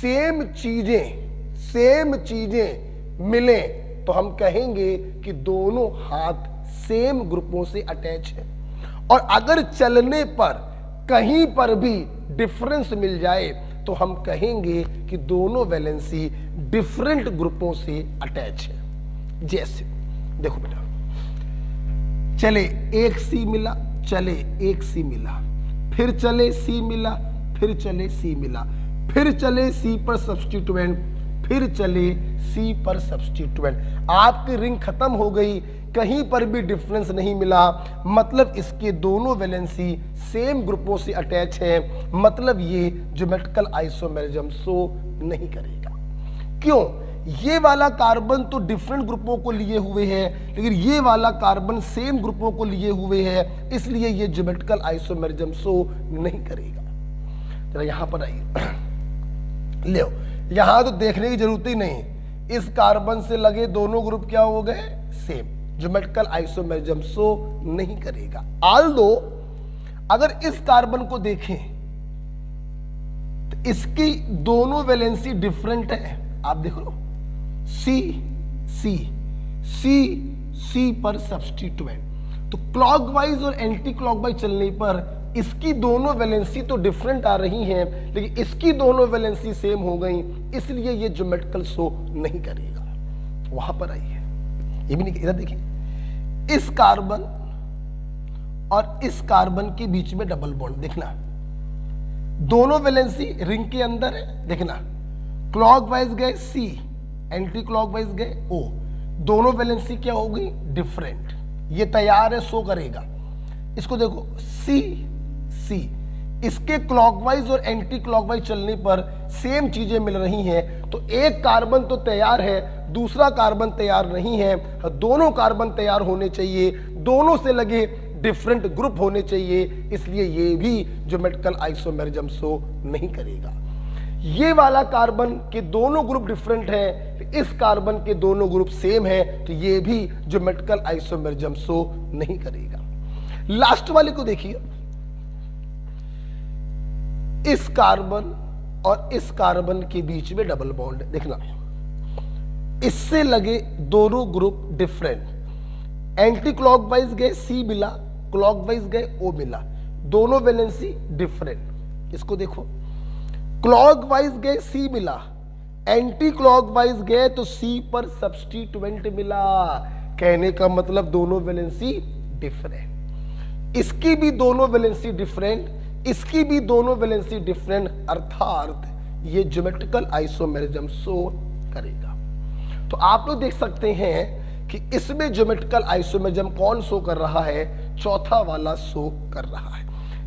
सेम चीजें मिले तो हम कहेंगे कि दोनों हाथ सेम ग्रुपों से अटैच है। और अगर चलने पर कहीं पर भी डिफरेंस मिल जाए तो हम कहेंगे कि दोनों वैलेंसी डिफरेंट ग्रुपों से अटैच है। जैसे देखो बेटा, चले एक सी मिला, चले एक सी मिला, फिर चले सी मिला, फिर चले सी मिला, फिर चले सी पर सब्स्टिट्यूएंट, फिर चले सी पर सब्स्टिट्यूएंट। आपकी रिंग खत्म हो गई, कहीं पर भी डिफरेंस नहीं मिला, मतलब इसके दोनों वैलेंसी सेम ग्रुपों से अटैच है, मतलब ये ज्योमेट्रिकल आइसोमेरिज्म शो नहीं करेगा। क्यों? ये वाला कार्बन तो डिफरेंट ग्रुपों को लिए हुए है, लेकिन ये वाला कार्बन सेम ग्रुपों को लिए हुए है, इसलिए ये ज्योमेट्रिकल आइसोमेरिज्म शो नहीं करेगा। जरा यहां पर आइए, ले यहां तो देखने की जरूरत ही नहीं, इस कार्बन से लगे दोनों ग्रुप क्या हो गए? सेम। ज्योमेट्रिकल आइसोमेरिज्म शो नहीं करेगा। आल्दो अगर इस कार्बन को देखें तो इसकी दोनों वैलेंसी डिफरेंट है। आप देखो, सी सी सी सी पर सब्स्टिट्यूएंट, तो क्लॉकवाइज और एंटी क्लॉकवाइज चलने पर इसकी दोनों वैलेंसी तो डिफरेंट आ रही हैं, लेकिन इसकी दोनों वैलेंसी सेम हो गई, इसलिए ये ज्योमेट्रिकल शो नहीं करेगा। वहां पर आई है, ये भी नहीं। इधर देखिए, इस कार्बन और इस कार्बन के बीच में डबल बॉन्ड, देखना दोनों वैलेंसी रिंग के अंदर है। देखना, क्लॉकवाइज गए सी, एंटी क्लॉकवाइज गए ओ, दोनों वैलेंसी क्या हो गई? डिफरेंट। ये तैयार है, शो करेगा। इसको देखो, सी सी, इसके क्लॉकवाइज और एंटी क्लॉकवाइज चलने पर सेम चीजें मिल रही हैं, तो एक कार्बन तो तैयार है, दूसरा कार्बन तैयार नहीं है। दोनों कार्बन तैयार होने चाहिए, दोनों से लगे डिफरेंट ग्रुप होने चाहिए, इसलिए ये भी ज्योमेट्रिकल आइसोमेरिज्म शो नहीं करेगा। ये वाला कार्बन के दोनों ग्रुप डिफरेंट है, इस कार्बन के दोनों ग्रुप सेम है, तो ये भी ज्योमेट्रिकल आइसोमेरिज्म शो नहीं करेगा। लास्ट वाले को देखिए, इस कार्बन और इस कार्बन के बीच में डबल बॉन्ड, देखना इससे लगे दोनों ग्रुप डिफरेंट, एंटी क्लॉकवाइज गए सी मिला, क्लॉकवाइज गए ओ मिला, दोनों वैलेंसी डिफरेंट। इसको देखो, क्लॉकवाइज गए सी मिला, एंटी क्लॉकवाइज गए तो सी पर सब्स्टिट्यूएंट मिला, कहने का मतलब दोनों वैलेंसी डिफरेंट। इसकी भी दोनों वैलेंसी डिफरेंट, इसकी भी दोनों वैलेंसी डिफरेंट, अर्थात ये ज्योमेट्रिकल आइसोमेरिज्म शो करेगा। तो आप लोग देख सकते हैं कि इसमें ज्योमेट्रिकल आइसोमेरिज्म कौन शो कर रहा है? चौथा वाला शो कर रहा है।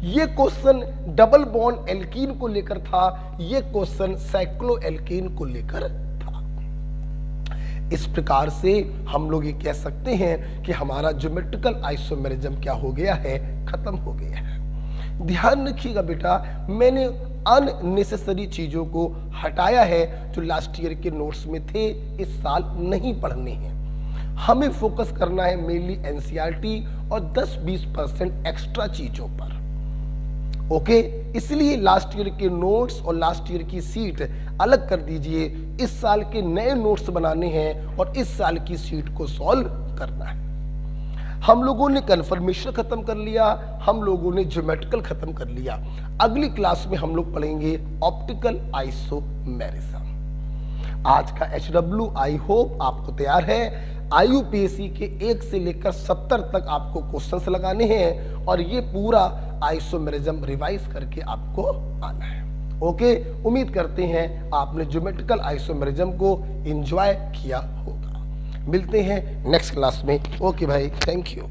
ये क्वेश्चन डबल बॉन्ड एल्कीन को लेकर था, ये क्वेश्चन साइक्लो एल्कीन को लेकर था। इस प्रकार से हम लोग ये कह सकते हैं कि हमारा ज्योमेट्रिकल आइसोमेरिज्म क्या हो गया है? खत्म हो गया है। ध्यान रखिएगा बेटा, मैंने अननेसेसरी चीजों को हटाया है जो लास्ट ईयर के नोट्स में थे, इस साल नहीं पढ़ने हैं। हमें फोकस करना है मेनली एनसीईआरटी और 10-20% एक्स्ट्रा चीजों पर। ओके, इसलिए लास्ट ईयर के नोट्स और लास्ट ईयर की सीट अलग कर दीजिए। इस साल के नए नोट्स बनाने हैं और इस साल की सीट को सॉल्व करना है। हम लोगों ने कन्फर्मेशन खत्म कर लिया, हम लोगों ने ज्योमेट्रिकल खत्म कर लिया। अगली क्लास में हम लोग पढ़ेंगे ऑप्टिकल आइसोमेरिज्म। आज का HW आई होप आपको तैयार है। IUPAC के 1 से लेकर 70 तक आपको क्वेश्चंस लगाने हैं और ये पूरा आइसोमेरिज्म रिवाइज करके आपको आना है। ओके, उम्मीद करते हैं आपने ज्योमेट्रिकल आइसोमेरिज्म को एंजॉय किया होगा। मिलते हैं नेक्स्ट क्लास में। ओके भाई, थैंक यू।